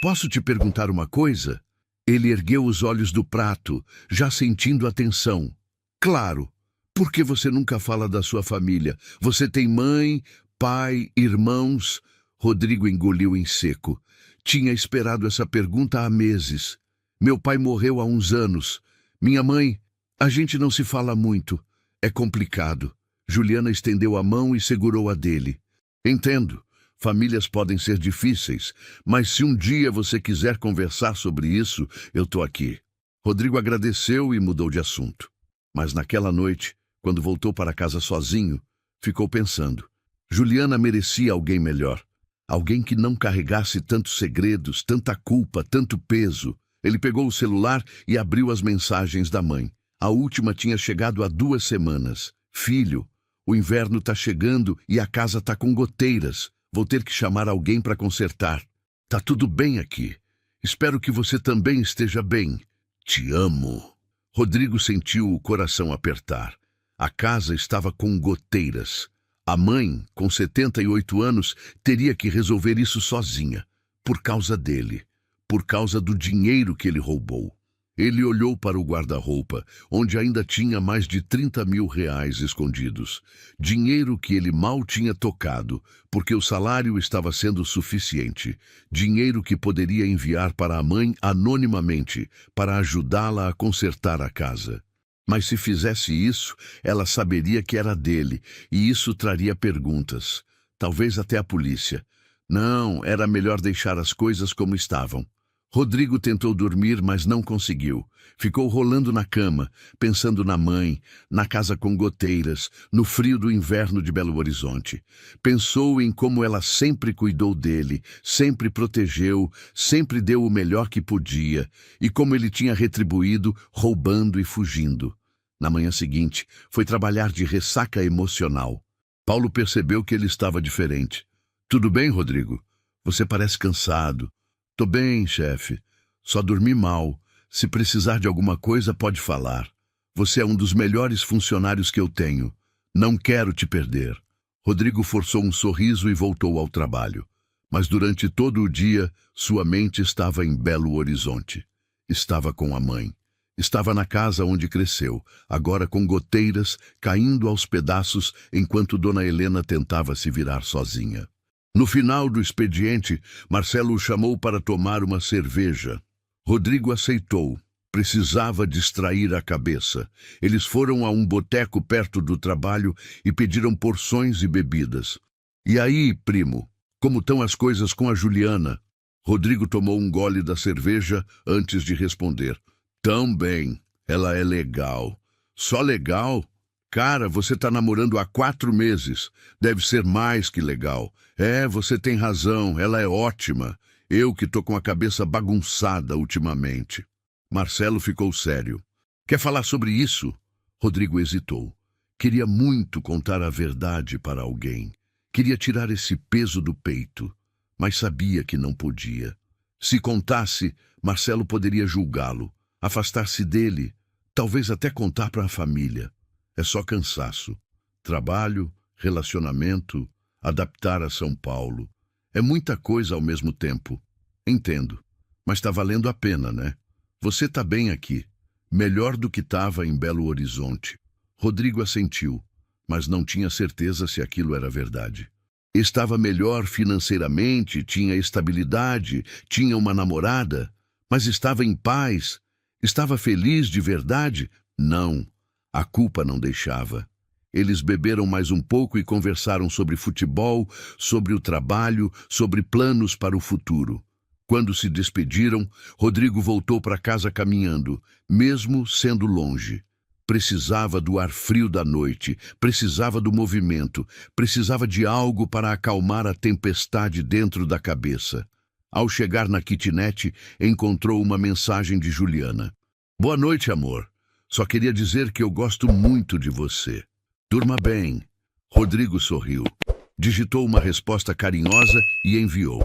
posso te perguntar uma coisa? Ele ergueu os olhos do prato, já sentindo a tensão. Claro. Por que você nunca fala da sua família? Você tem mãe, pai, irmãos? Rodrigo engoliu em seco. Tinha esperado essa pergunta há meses. Meu pai morreu há uns anos. Minha mãe, a gente não se fala muito. É complicado. Juliana estendeu a mão e segurou a dele. Entendo. Famílias podem ser difíceis, mas se um dia você quiser conversar sobre isso, eu tô aqui. Rodrigo agradeceu e mudou de assunto. Mas naquela noite, quando voltou para casa sozinho, ficou pensando. Juliana merecia alguém melhor. Alguém que não carregasse tantos segredos, tanta culpa, tanto peso. Ele pegou o celular e abriu as mensagens da mãe. A última tinha chegado há 2 semanas. Filho, o inverno tá chegando e a casa tá com goteiras. Vou ter que chamar alguém para consertar. Tá tudo bem aqui. Espero que você também esteja bem. Te amo. Rodrigo sentiu o coração apertar. A casa estava com goteiras. A mãe, com 78 anos, teria que resolver isso sozinha. Por causa dele. Por causa do dinheiro que ele roubou. Ele olhou para o guarda-roupa, onde ainda tinha mais de 30 mil reais escondidos. Dinheiro que ele mal tinha tocado, porque o salário estava sendo suficiente. Dinheiro que poderia enviar para a mãe anonimamente, para ajudá-la a consertar a casa. Mas se fizesse isso, ela saberia que era dele, e isso traria perguntas. Talvez até a polícia. Não, era melhor deixar as coisas como estavam. Rodrigo tentou dormir, mas não conseguiu. Ficou rolando na cama, pensando na mãe, na casa com goteiras, no frio do inverno de Belo Horizonte. Pensou em como ela sempre cuidou dele, sempre protegeu, sempre deu o melhor que podia, e como ele tinha retribuído, roubando e fugindo. Na manhã seguinte, foi trabalhar de ressaca emocional. Paulo percebeu que ele estava diferente. Tudo bem, Rodrigo? Você parece cansado. Tô bem, chefe. Só dormi mal. Se precisar de alguma coisa, pode falar. Você é um dos melhores funcionários que eu tenho. Não quero te perder. Rodrigo forçou um sorriso e voltou ao trabalho. Mas durante todo o dia, sua mente estava em Belo Horizonte. Estava com a mãe. Estava na casa onde cresceu, agora com goteiras caindo aos pedaços enquanto Dona Helena tentava se virar sozinha. No final do expediente, Marcelo o chamou para tomar uma cerveja. Rodrigo aceitou. Precisava distrair a cabeça. Eles foram a um boteco perto do trabalho e pediram porções e bebidas. E aí, primo, como estão as coisas com a Juliana? Rodrigo tomou um gole da cerveja antes de responder. Tão bem, ela é legal. Só legal? Cara, você tá namorando há 4 meses. Deve ser mais que legal. É, você tem razão, ela é ótima. Eu que tô com a cabeça bagunçada ultimamente. Marcelo ficou sério. Quer falar sobre isso? Rodrigo hesitou. Queria muito contar a verdade para alguém. Queria tirar esse peso do peito, mas sabia que não podia. Se contasse, Marcelo poderia julgá-lo, afastar-se dele, talvez até contar para a família. É só cansaço. Trabalho, relacionamento, adaptar a São Paulo. É muita coisa ao mesmo tempo. Entendo. Mas tá valendo a pena, né? Você tá bem aqui. Melhor do que estava em Belo Horizonte. Rodrigo assentiu, mas não tinha certeza se aquilo era verdade. Estava melhor financeiramente, tinha estabilidade, tinha uma namorada, mas estava em paz. Estava feliz de verdade? Não. A culpa não deixava. Eles beberam mais um pouco e conversaram sobre futebol, sobre o trabalho, sobre planos para o futuro. Quando se despediram, Rodrigo voltou para casa caminhando, mesmo sendo longe. Precisava do ar frio da noite, precisava do movimento, precisava de algo para acalmar a tempestade dentro da cabeça. Ao chegar na kitnet, encontrou uma mensagem de Juliana. Boa noite, amor. Só queria dizer que eu gosto muito de você. Durma bem. Rodrigo sorriu. Digitou uma resposta carinhosa e enviou.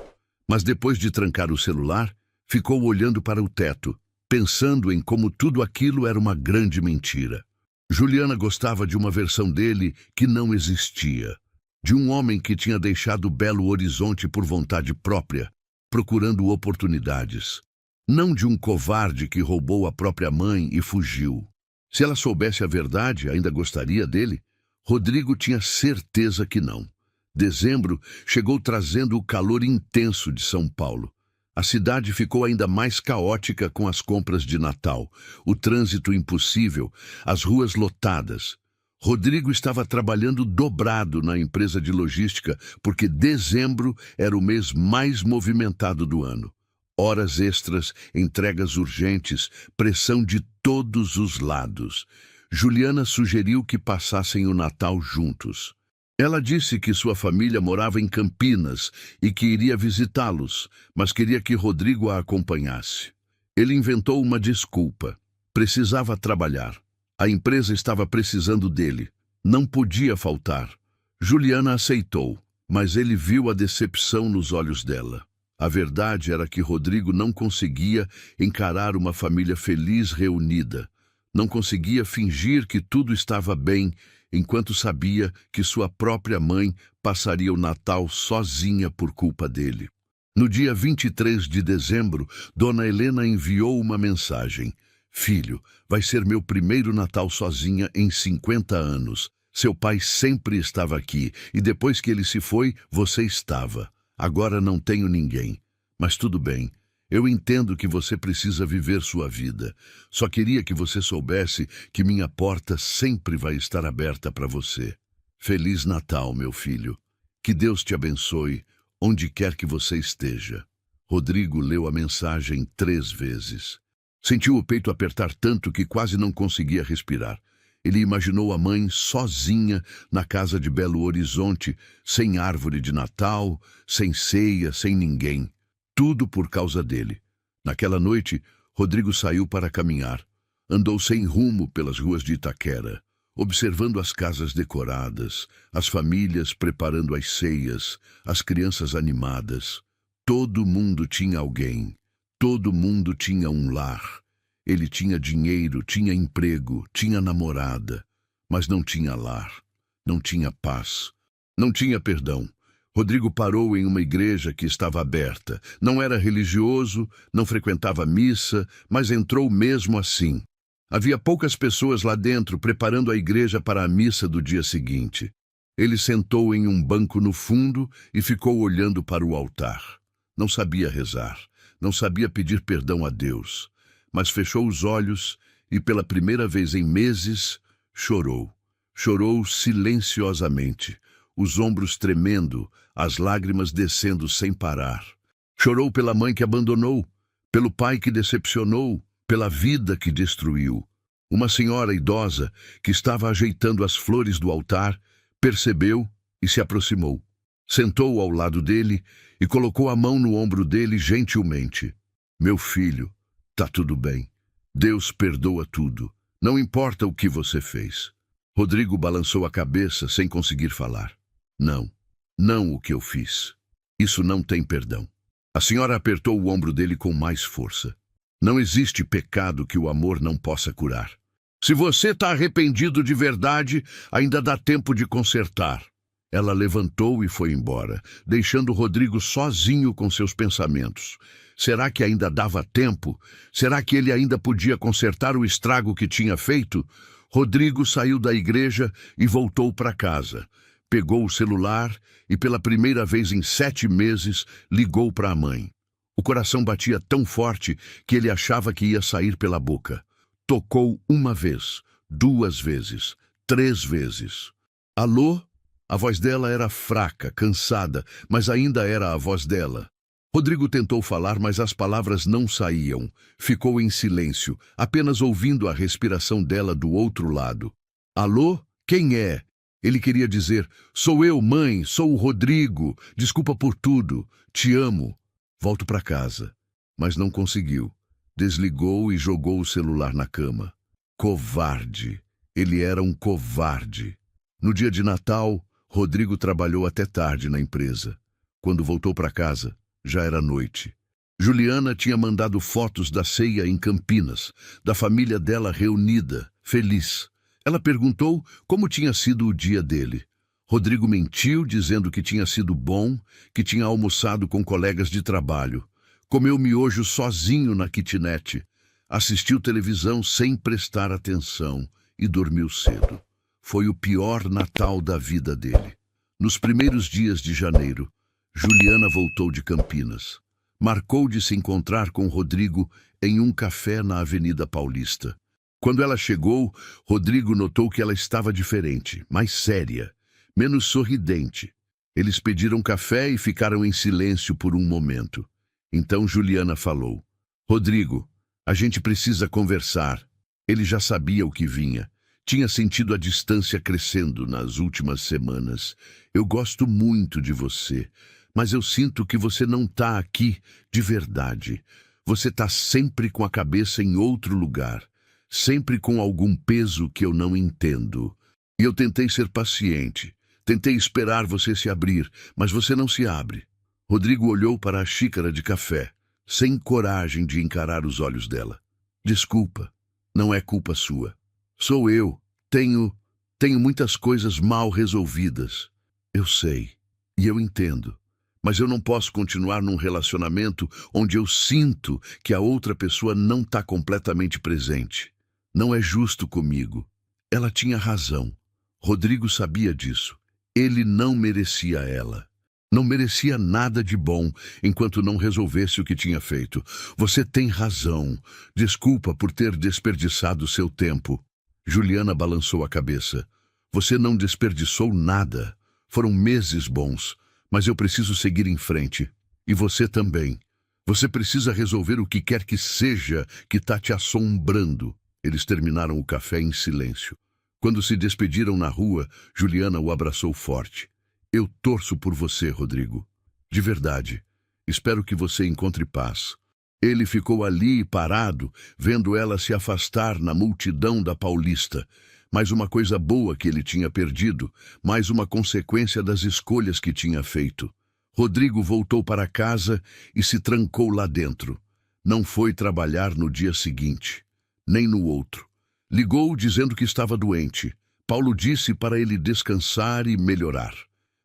Mas depois de trancar o celular, ficou olhando para o teto, pensando em como tudo aquilo era uma grande mentira. Juliana gostava de uma versão dele que não existia. De um homem que tinha deixado Belo Horizonte por vontade própria, procurando oportunidades. Não de um covarde que roubou a própria mãe e fugiu. Se ela soubesse a verdade, ainda gostaria dele? Rodrigo tinha certeza que não. Dezembro chegou trazendo o calor intenso de São Paulo. A cidade ficou ainda mais caótica com as compras de Natal, o trânsito impossível, as ruas lotadas. Rodrigo estava trabalhando dobrado na empresa de logística porque dezembro era o mês mais movimentado do ano. Horas extras, entregas urgentes, pressão de todos os lados. Juliana sugeriu que passassem o Natal juntos. Ela disse que sua família morava em Campinas e que iria visitá-los, mas queria que Rodrigo a acompanhasse. Ele inventou uma desculpa. Precisava trabalhar. A empresa estava precisando dele. Não podia faltar. Juliana aceitou, mas ele viu a decepção nos olhos dela. A verdade era que Rodrigo não conseguia encarar uma família feliz reunida. Não conseguia fingir que tudo estava bem, enquanto sabia que sua própria mãe passaria o Natal sozinha por culpa dele. No dia 23 de dezembro, Dona Helena enviou uma mensagem. Filho, vai ser meu primeiro Natal sozinha em 50 anos. Seu pai sempre estava aqui, e depois que ele se foi, você estava. Agora não tenho ninguém. Mas tudo bem. Eu entendo que você precisa viver sua vida. Só queria que você soubesse que minha porta sempre vai estar aberta para você. Feliz Natal, meu filho. Que Deus te abençoe, onde quer que você esteja. Rodrigo leu a mensagem 3 vezes. Sentiu o peito apertar tanto que quase não conseguia respirar. Ele imaginou a mãe sozinha na casa de Belo Horizonte, sem árvore de Natal, sem ceia, sem ninguém. Tudo por causa dele. Naquela noite, Rodrigo saiu para caminhar. Andou sem rumo pelas ruas de Itaquera, observando as casas decoradas, as famílias preparando as ceias, as crianças animadas. Todo mundo tinha alguém. Todo mundo tinha um lar. Ele tinha dinheiro, tinha emprego, tinha namorada, mas não tinha lar, não tinha paz, não tinha perdão. Rodrigo parou em uma igreja que estava aberta. Não era religioso, não frequentava missa, mas entrou mesmo assim. Havia poucas pessoas lá dentro preparando a igreja para a missa do dia seguinte. Ele sentou em um banco no fundo e ficou olhando para o altar. Não sabia rezar, não sabia pedir perdão a Deus, mas fechou os olhos e, pela primeira vez em meses, chorou. Chorou silenciosamente, os ombros tremendo, as lágrimas descendo sem parar. Chorou pela mãe que abandonou, pelo pai que decepcionou, pela vida que destruiu. Uma senhora idosa, que estava ajeitando as flores do altar, percebeu e se aproximou. Sentou ao lado dele e colocou a mão no ombro dele gentilmente. Meu filho, tá tudo bem. Deus perdoa tudo. Não importa o que você fez. Rodrigo balançou a cabeça sem conseguir falar. Não, não o que eu fiz. Isso não tem perdão. A senhora apertou o ombro dele com mais força. Não existe pecado que o amor não possa curar. Se você está arrependido de verdade, ainda dá tempo de consertar. Ela levantou e foi embora, deixando Rodrigo sozinho com seus pensamentos. Será que ainda dava tempo? Será que ele ainda podia consertar o estrago que tinha feito? Rodrigo saiu da igreja e voltou para casa. Pegou o celular e, pela primeira vez em 7 meses, ligou para a mãe. O coração batia tão forte que ele achava que ia sair pela boca. Tocou 1 vez, 2 vezes, 3 vezes. Alô? A voz dela era fraca, cansada, mas ainda era a voz dela. Rodrigo tentou falar, mas as palavras não saíam. Ficou em silêncio, apenas ouvindo a respiração dela do outro lado. Alô? Quem é? Ele queria dizer: sou eu, mãe, sou o Rodrigo. Desculpa por tudo. Te amo. Volto para casa. Mas não conseguiu. Desligou e jogou o celular na cama. Covarde. Ele era um covarde. No dia de Natal, Rodrigo trabalhou até tarde na empresa. Quando voltou para casa, já era noite. Juliana tinha mandado fotos da ceia em Campinas, da família dela reunida, feliz. Ela perguntou como tinha sido o dia dele. Rodrigo mentiu, dizendo que tinha sido bom, que tinha almoçado com colegas de trabalho. Comeu miojo sozinho na kitnet. Assistiu televisão sem prestar atenção e dormiu cedo. Foi o pior Natal da vida dele. Nos primeiros dias de janeiro, Juliana voltou de Campinas. Marcou de se encontrar com Rodrigo em um café na Avenida Paulista. Quando ela chegou, Rodrigo notou que ela estava diferente, mais séria, menos sorridente. Eles pediram café e ficaram em silêncio por um momento. Então Juliana falou: Rodrigo, a gente precisa conversar. Ele já sabia o que vinha. Tinha sentido a distância crescendo nas últimas semanas. Eu gosto muito de você, mas eu sinto que você não está aqui de verdade. Você está sempre com a cabeça em outro lugar, sempre com algum peso que eu não entendo. E eu tentei ser paciente, tentei esperar você se abrir, mas você não se abre. Rodrigo olhou para a xícara de café, sem coragem de encarar os olhos dela. Desculpa, não é culpa sua. Sou eu. Tenho muitas coisas mal resolvidas. Eu sei, e eu entendo. Mas eu não posso continuar num relacionamento onde eu sinto que a outra pessoa não está completamente presente. Não é justo comigo. Ela tinha razão. Rodrigo sabia disso. Ele não merecia ela. Não merecia nada de bom enquanto não resolvesse o que tinha feito. Você tem razão. Desculpa por ter desperdiçado seu tempo. Juliana balançou a cabeça. Você não desperdiçou nada. Foram meses bons. Mas eu preciso seguir em frente. E você também. Você precisa resolver o que quer que seja que está te assombrando. Eles terminaram o café em silêncio. Quando se despediram na rua, Juliana o abraçou forte. Eu torço por você, Rodrigo. De verdade. Espero que você encontre paz. Ele ficou ali parado, vendo ela se afastar na multidão da Paulista. Mais uma coisa boa que ele tinha perdido, mais uma consequência das escolhas que tinha feito. Rodrigo voltou para casa e se trancou lá dentro. Não foi trabalhar no dia seguinte, nem no outro. Ligou dizendo que estava doente. Paulo disse para ele descansar e melhorar.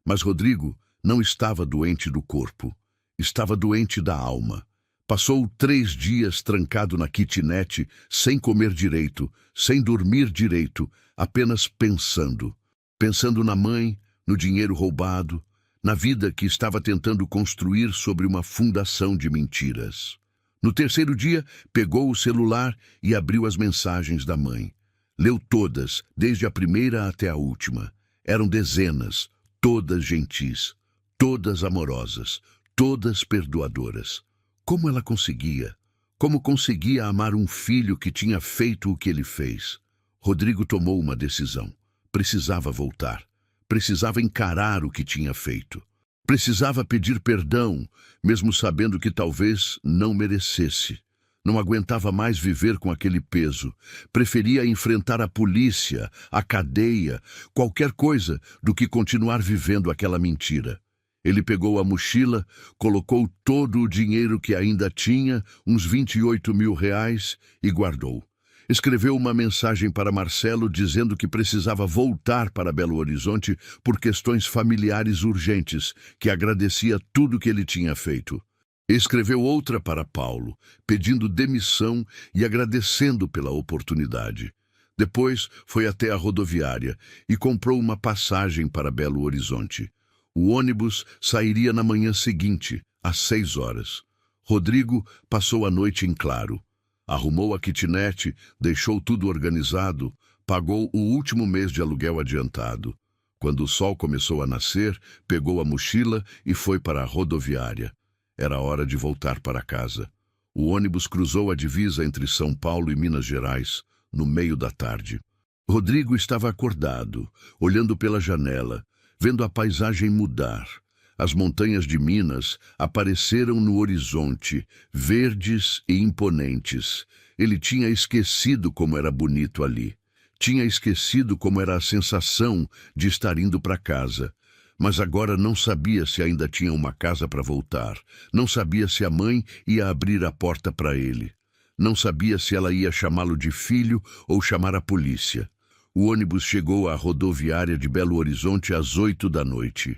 Mas Rodrigo não estava doente do corpo, estava doente da alma. Passou 3 dias trancado na kitnet, sem comer direito, sem dormir direito, apenas pensando. Pensando na mãe, no dinheiro roubado, na vida que estava tentando construir sobre uma fundação de mentiras. No 3º dia, pegou o celular e abriu as mensagens da mãe. Leu todas, desde a primeira até a última. Eram dezenas, todas gentis, todas amorosas, todas perdoadoras. Como ela conseguia? Como conseguia amar um filho que tinha feito o que ele fez? Rodrigo tomou uma decisão. Precisava voltar. Precisava encarar o que tinha feito. Precisava pedir perdão, mesmo sabendo que talvez não merecesse. Não aguentava mais viver com aquele peso. Preferia enfrentar a polícia, a cadeia, qualquer coisa, do que continuar vivendo aquela mentira. Ele pegou a mochila, colocou todo o dinheiro que ainda tinha, uns 28 mil reais, e guardou. Escreveu uma mensagem para Marcelo dizendo que precisava voltar para Belo Horizonte por questões familiares urgentes, que agradecia tudo que ele tinha feito. Escreveu outra para Paulo, pedindo demissão e agradecendo pela oportunidade. Depois foi até a rodoviária e comprou uma passagem para Belo Horizonte. O ônibus sairia na manhã seguinte, às 6 horas. Rodrigo passou a noite em claro. Arrumou a kitnet, deixou tudo organizado, pagou o último mês de aluguel adiantado. Quando o sol começou a nascer, pegou a mochila e foi para a rodoviária. Era hora de voltar para casa. O ônibus cruzou a divisa entre São Paulo e Minas Gerais, no meio da tarde. Rodrigo estava acordado, olhando pela janela, vendo a paisagem mudar. As montanhas de Minas apareceram no horizonte, verdes e imponentes. Ele tinha esquecido como era bonito ali. Tinha esquecido como era a sensação de estar indo para casa. Mas agora não sabia se ainda tinha uma casa para voltar. Não sabia se a mãe ia abrir a porta para ele. Não sabia se ela ia chamá-lo de filho ou chamar a polícia. O ônibus chegou à rodoviária de Belo Horizonte às 8 da noite.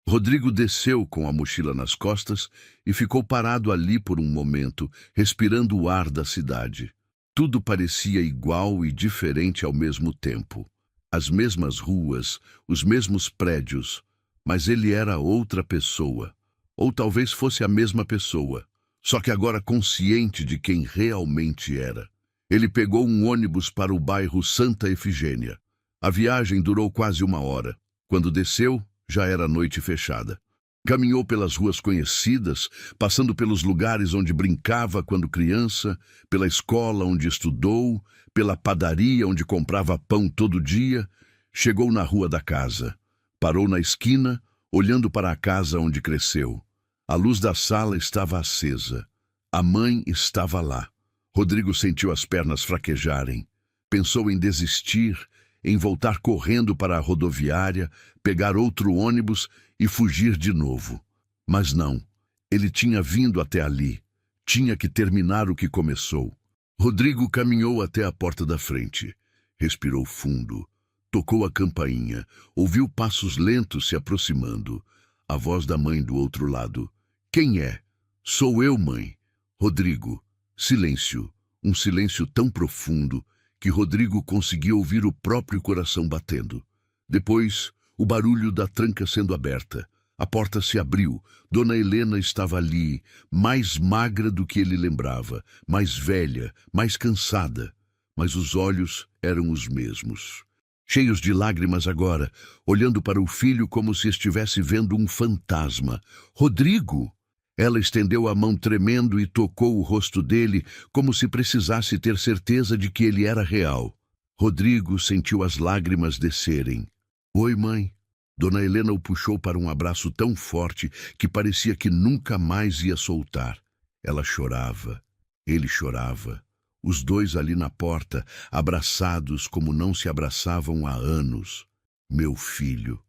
Rodrigo desceu com a mochila nas costas e ficou parado ali por um momento, respirando o ar da cidade. Tudo parecia igual e diferente ao mesmo tempo. As mesmas ruas, os mesmos prédios, mas ele era outra pessoa. Ou talvez fosse a mesma pessoa, só que agora consciente de quem realmente era. Ele pegou um ônibus para o bairro Santa Efigênia. A viagem durou quase 1 hora. Quando desceu, já era noite fechada. Caminhou pelas ruas conhecidas, passando pelos lugares onde brincava quando criança, pela escola onde estudou, pela padaria onde comprava pão todo dia. Chegou na rua da casa. Parou na esquina, olhando para a casa onde cresceu. A luz da sala estava acesa. A mãe estava lá. Rodrigo sentiu as pernas fraquejarem. Pensou em desistir, em voltar correndo para a rodoviária, pegar outro ônibus e fugir de novo. Mas não. Ele tinha vindo até ali. Tinha que terminar o que começou. Rodrigo caminhou até a porta da frente. Respirou fundo. Tocou a campainha. Ouviu passos lentos se aproximando. A voz da mãe do outro lado. Quem é? Sou eu, mãe. Rodrigo. Silêncio. Um silêncio tão profundo que Rodrigo conseguia ouvir o próprio coração batendo. Depois, o barulho da tranca sendo aberta. A porta se abriu. Dona Helena estava ali, mais magra do que ele lembrava, mais velha, mais cansada. Mas os olhos eram os mesmos. Cheios de lágrimas agora, olhando para o filho como se estivesse vendo um fantasma. Rodrigo! Ela estendeu a mão tremendo e tocou o rosto dele como se precisasse ter certeza de que ele era real. Rodrigo sentiu as lágrimas descerem. Oi, mãe. Dona Helena o puxou para um abraço tão forte que parecia que nunca mais ia soltar. Ela chorava. Ele chorava. Os dois ali na porta, abraçados como não se abraçavam há anos. Meu filho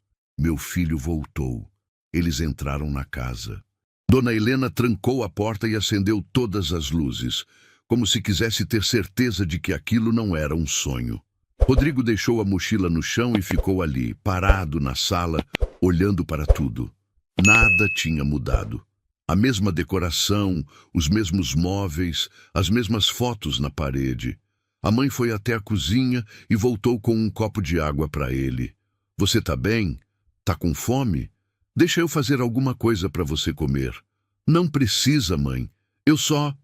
voltou. Eles entraram na casa. Dona Helena trancou a porta e acendeu todas as luzes, como se quisesse ter certeza de que aquilo não era um sonho. Rodrigo deixou a mochila no chão e ficou ali, parado na sala, olhando para tudo. Nada tinha mudado. A mesma decoração, os mesmos móveis, as mesmas fotos na parede. A mãe foi até a cozinha e voltou com um copo de água para ele. Você tá bem? Tá com fome? Deixa eu fazer alguma coisa para você comer. Não precisa, mãe. Eu só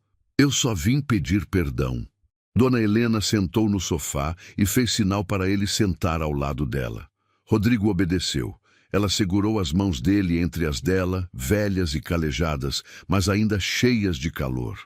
vim pedir perdão. Dona Helena sentou no sofá e fez sinal para ele sentar ao lado dela. Rodrigo obedeceu. Ela segurou as mãos dele entre as dela, velhas e calejadas, mas ainda cheias de calor.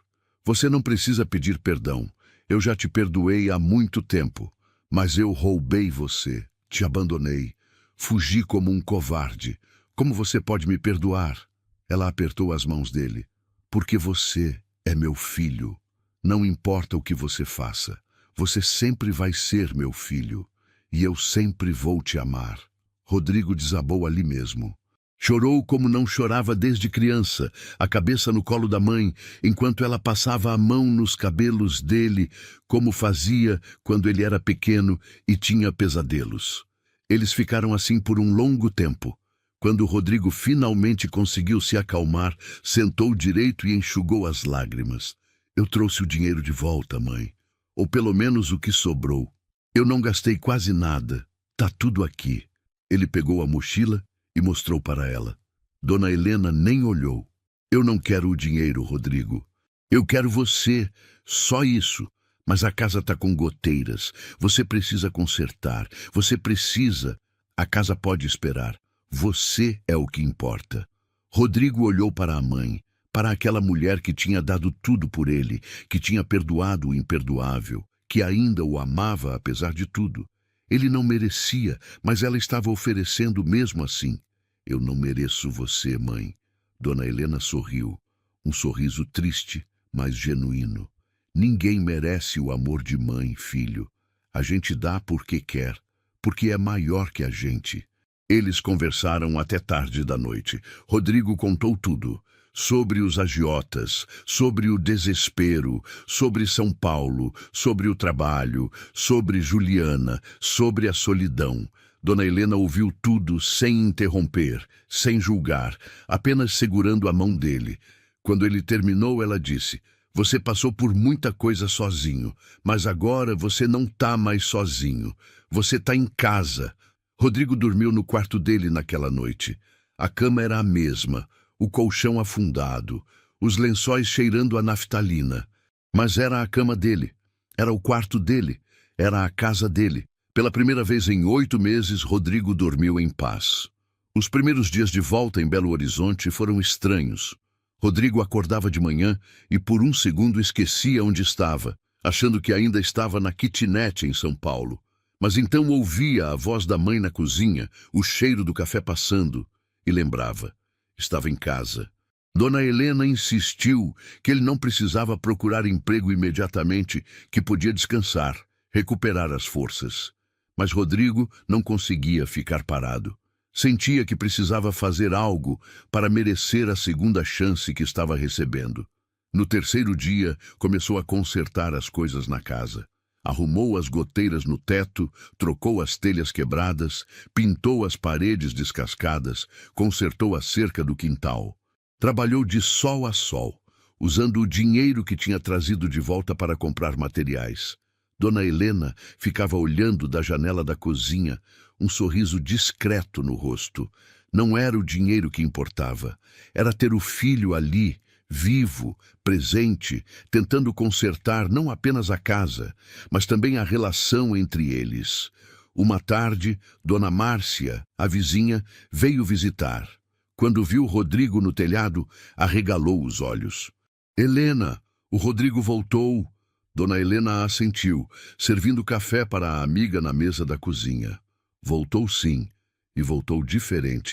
Você não precisa pedir perdão. Eu já te perdoei há muito tempo. Mas eu roubei você, te abandonei, fugi como um covarde. Como você pode me perdoar? Ela apertou as mãos dele. Porque você é meu filho. Não importa o que você faça. Você sempre vai ser meu filho. E eu sempre vou te amar. Rodrigo desabou ali mesmo. Chorou como não chorava desde criança, a cabeça no colo da mãe, enquanto ela passava a mão nos cabelos dele, como fazia quando ele era pequeno e tinha pesadelos. Eles ficaram assim por um longo tempo. Quando Rodrigo finalmente conseguiu se acalmar, sentou direito e enxugou as lágrimas. Eu trouxe o dinheiro de volta, mãe. Ou pelo menos o que sobrou. Eu não gastei quase nada. Tá tudo aqui. Ele pegou a mochila e mostrou para ela. Dona Helena nem olhou. Eu não quero o dinheiro, Rodrigo. Eu quero você. Só isso. Mas a casa tá com goteiras. Você precisa consertar. Você precisa. A casa pode esperar. Você é o que importa. Rodrigo olhou para a mãe, para aquela mulher que tinha dado tudo por ele, que tinha perdoado o imperdoável, que ainda o amava apesar de tudo. Ele não merecia, mas ela estava oferecendo mesmo assim. Eu não mereço você, mãe. Dona Helena sorriu, um sorriso triste, mas genuíno. Ninguém merece o amor de mãe, filho. A gente dá porque quer, porque é maior que a gente. Eles conversaram até tarde da noite. Rodrigo contou tudo. Sobre os agiotas, sobre o desespero, sobre São Paulo, sobre o trabalho, sobre Juliana, sobre a solidão. Dona Helena ouviu tudo sem interromper, sem julgar, apenas segurando a mão dele. Quando ele terminou, ela disse: "Você passou por muita coisa sozinho, mas agora você não está mais sozinho. Você está em casa." Rodrigo dormiu no quarto dele naquela noite. A cama era a mesma, o colchão afundado, os lençóis cheirando a naftalina. Mas era a cama dele, era o quarto dele, era a casa dele. Pela primeira vez em 8 meses, Rodrigo dormiu em paz. Os primeiros dias de volta em Belo Horizonte foram estranhos. Rodrigo acordava de manhã e por um segundo esquecia onde estava, achando que ainda estava na kitnet em São Paulo. Mas então ouvia a voz da mãe na cozinha, o cheiro do café passando, e lembrava: estava em casa. Dona Helena insistiu que ele não precisava procurar emprego imediatamente, que podia descansar, recuperar as forças. Mas Rodrigo não conseguia ficar parado. Sentia que precisava fazer algo para merecer a segunda chance que estava recebendo. No terceiro dia, começou a consertar as coisas na casa. Arrumou as goteiras no teto, trocou as telhas quebradas, pintou as paredes descascadas, consertou a cerca do quintal. Trabalhou de sol a sol, usando o dinheiro que tinha trazido de volta para comprar materiais. Dona Helena ficava olhando da janela da cozinha, um sorriso discreto no rosto. Não era o dinheiro que importava, era ter o filho ali, vivo, presente, tentando consertar não apenas a casa, mas também a relação entre eles. Uma tarde, Dona Márcia, a vizinha, veio visitar. Quando viu Rodrigo no telhado, arregalou os olhos. "Helena, o Rodrigo voltou." Dona Helena assentiu, servindo café para a amiga na mesa da cozinha. Voltou sim, e voltou diferente.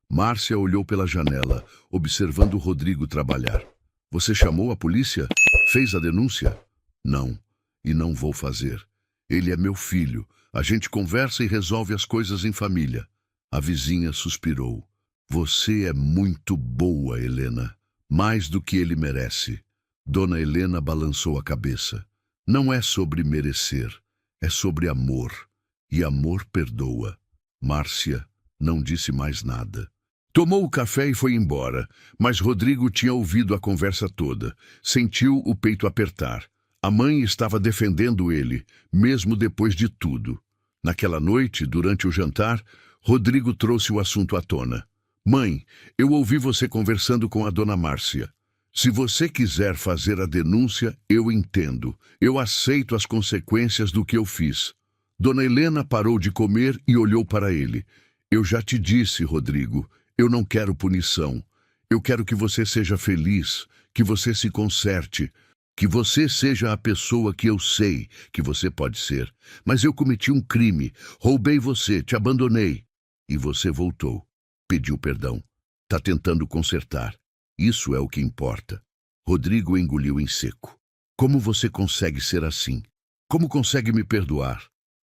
Márcia olhou pela janela, observando o Rodrigo trabalhar. "Você chamou a polícia? Fez a denúncia?" "Não, e não vou fazer. Ele é meu filho. A gente conversa e resolve as coisas em família." A vizinha suspirou. "Você é muito boa, Helena. Mais do que ele merece." Dona Helena balançou a cabeça. "Não é sobre merecer, é sobre amor. E amor perdoa." Márcia não disse mais nada. Tomou o café e foi embora, mas Rodrigo tinha ouvido a conversa toda. Sentiu o peito apertar. A mãe estava defendendo ele, mesmo depois de tudo. Naquela noite, durante o jantar, Rodrigo trouxe o assunto à tona. "Mãe, eu ouvi você conversando com a dona Márcia. Se você quiser fazer a denúncia, eu entendo. Eu aceito as consequências do que eu fiz." Dona Helena parou de comer e olhou para ele. "Eu já te disse, Rodrigo, eu não quero punição. Eu quero que você seja feliz, que você se conserte, que você seja a pessoa que eu sei que você pode ser. Mas eu cometi um crime, roubei você, te abandonei. E você voltou, pediu perdão. Tá tentando consertar. Isso é o que importa." Rodrigo engoliu em seco. "Como você consegue ser assim? Como consegue me perdoar?"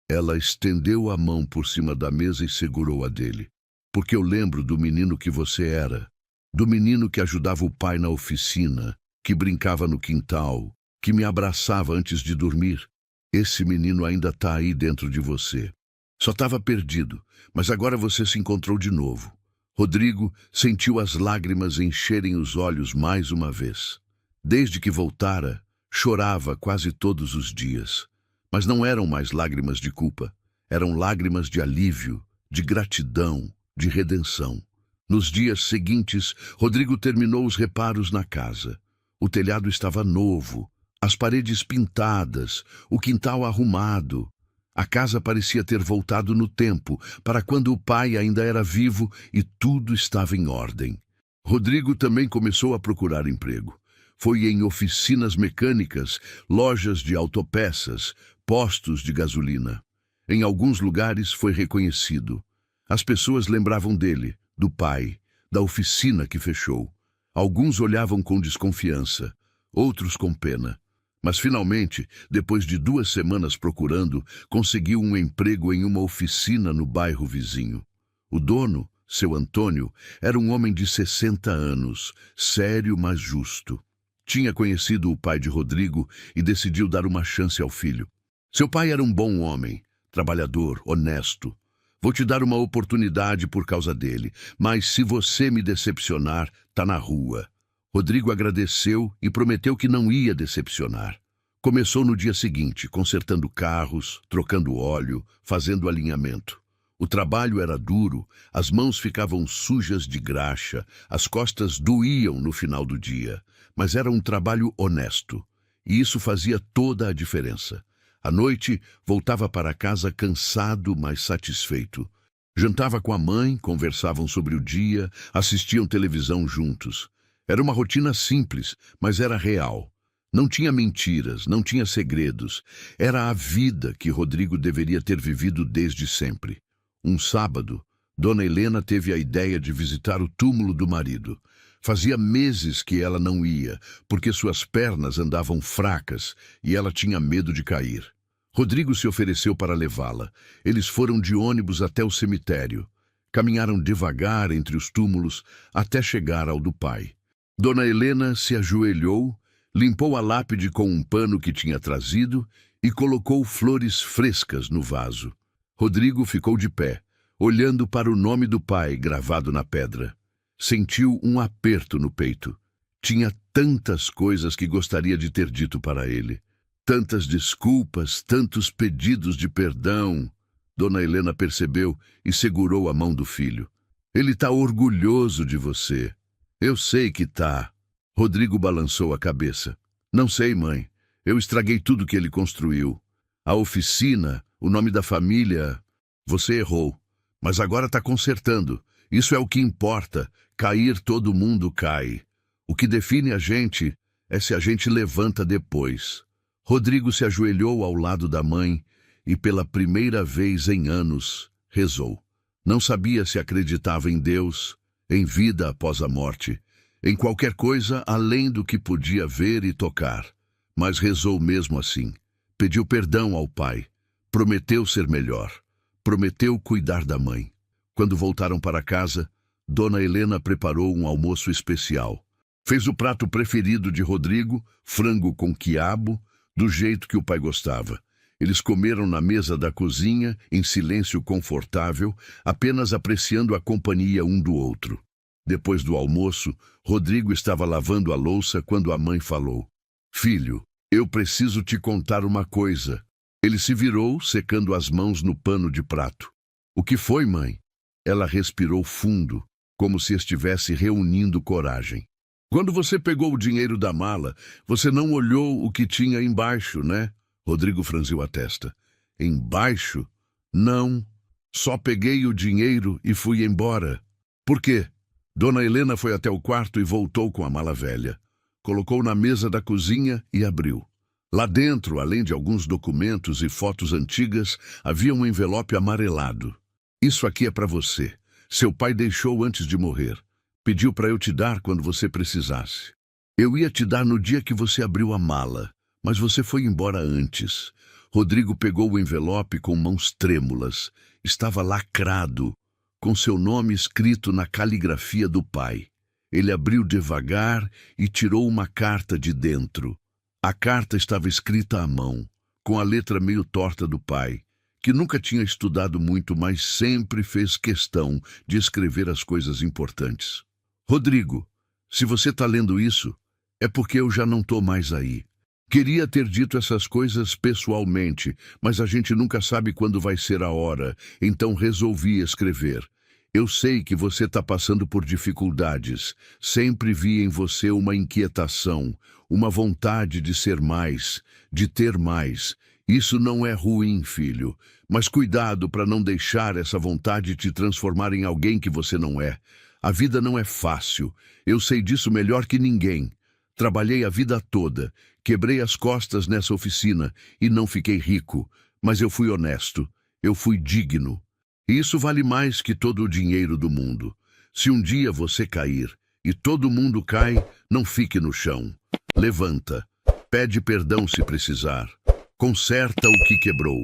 Ela estendeu a mão por cima da mesa e segurou a dele. "Porque eu lembro do menino que você era. Do menino que ajudava o pai na oficina, que brincava no quintal, que me abraçava antes de dormir. Esse menino ainda está aí dentro de você. Só estava perdido, mas agora você se encontrou de novo." Rodrigo sentiu as lágrimas encherem os olhos mais uma vez. Desde que voltara, chorava quase todos os dias. Mas não eram mais lágrimas de culpa. Eram lágrimas de alívio, de gratidão, de redenção. Nos dias seguintes, Rodrigo terminou os reparos na casa. O telhado estava novo, as paredes pintadas, o quintal arrumado. A casa parecia ter voltado no tempo, para quando o pai ainda era vivo e tudo estava em ordem. Rodrigo também começou a procurar emprego. Foi em oficinas mecânicas, lojas de autopeças, postos de gasolina. Em alguns lugares foi reconhecido. As pessoas lembravam dele, do pai, da oficina que fechou. Alguns olhavam com desconfiança, outros com pena. Mas finalmente, depois de 2 semanas procurando, conseguiu um emprego em uma oficina no bairro vizinho. O dono, seu Antônio, era um homem de 60 anos, sério, mas justo. Tinha conhecido o pai de Rodrigo e decidiu dar uma chance ao filho. Seu pai era um bom homem, trabalhador, honesto. Vou te dar uma oportunidade por causa dele, mas se você me decepcionar, tá na rua. Rodrigo agradeceu e prometeu que não ia decepcionar. Começou no dia seguinte, consertando carros, trocando óleo, fazendo alinhamento. O trabalho era duro, as mãos ficavam sujas de graxa, as costas doíam no final do dia, mas era um trabalho honesto, e isso fazia toda a diferença. À noite, voltava para casa cansado, mas satisfeito. Jantava com a mãe, conversavam sobre o dia, assistiam televisão juntos. Era uma rotina simples, mas era real. Não tinha mentiras, não tinha segredos. Era a vida que Rodrigo deveria ter vivido desde sempre. Um sábado, Dona Helena teve a ideia de visitar o túmulo do marido. Fazia meses que ela não ia, porque suas pernas andavam fracas e ela tinha medo de cair. Rodrigo se ofereceu para levá-la. Eles foram de ônibus até o cemitério. Caminharam devagar entre os túmulos até chegar ao do pai. Dona Helena se ajoelhou, limpou a lápide com um pano que tinha trazido e colocou flores frescas no vaso. Rodrigo ficou de pé, olhando para o nome do pai gravado na pedra. Sentiu um aperto no peito. Tinha tantas coisas que gostaria de ter dito para ele. Tantas desculpas, tantos pedidos de perdão. Dona Helena percebeu e segurou a mão do filho. Ele está orgulhoso de você. Eu sei que tá. Rodrigo balançou a cabeça. Não sei, mãe. Eu estraguei tudo que ele construiu. A oficina, o nome da família. Você errou. Mas agora está consertando. Isso é o que importa. Cair, todo mundo cai. O que define a gente é se a gente levanta depois. Rodrigo se ajoelhou ao lado da mãe e, pela primeira vez em anos, rezou. Não sabia se acreditava em Deus, em vida após a morte, em qualquer coisa além do que podia ver e tocar. Mas rezou mesmo assim. Pediu perdão ao pai. Prometeu ser melhor. Prometeu cuidar da mãe. Quando voltaram para casa, Dona Helena preparou um almoço especial. Fez o prato preferido de Rodrigo, frango com quiabo, do jeito que o pai gostava. Eles comeram na mesa da cozinha, em silêncio confortável, apenas apreciando a companhia um do outro. Depois do almoço, Rodrigo estava lavando a louça quando a mãe falou: "Filho, eu preciso te contar uma coisa." Ele se virou, secando as mãos no pano de prato. "O que foi, mãe?" Ela respirou fundo, como se estivesse reunindo coragem. "Quando você pegou o dinheiro da mala, você não olhou o que tinha embaixo, né?" Rodrigo franziu a testa. "Embaixo? Não. Só peguei o dinheiro e fui embora." "Por quê?" Dona Helena foi até o quarto e voltou com a mala velha. Colocou na mesa da cozinha e abriu. Lá dentro, além de alguns documentos e fotos antigas, havia um envelope amarelado. "Isso aqui é para você. Seu pai deixou antes de morrer. Pediu para eu te dar quando você precisasse. Eu ia te dar no dia que você abriu a mala, mas você foi embora antes." Rodrigo pegou o envelope com mãos trêmulas. Estava lacrado, com seu nome escrito na caligrafia do pai. Ele abriu devagar e tirou uma carta de dentro. A carta estava escrita à mão, com a letra meio torta do pai, que nunca tinha estudado muito, mas sempre fez questão de escrever as coisas importantes. "Rodrigo, se você está lendo isso, é porque eu já não estou mais aí. Queria ter dito essas coisas pessoalmente, mas a gente nunca sabe quando vai ser a hora, então resolvi escrever. Eu sei que você está passando por dificuldades. Sempre vi em você uma inquietação, uma vontade de ser mais, de ter mais. Isso não é ruim, filho, mas cuidado para não deixar essa vontade te transformar em alguém que você não é. A vida não é fácil. Eu sei disso melhor que ninguém. Trabalhei a vida toda, quebrei as costas nessa oficina e não fiquei rico, mas eu fui honesto, eu fui digno. E isso vale mais que todo o dinheiro do mundo. Se um dia você cair e todo mundo cai, não fique no chão. Levanta, pede perdão se precisar, conserta o que quebrou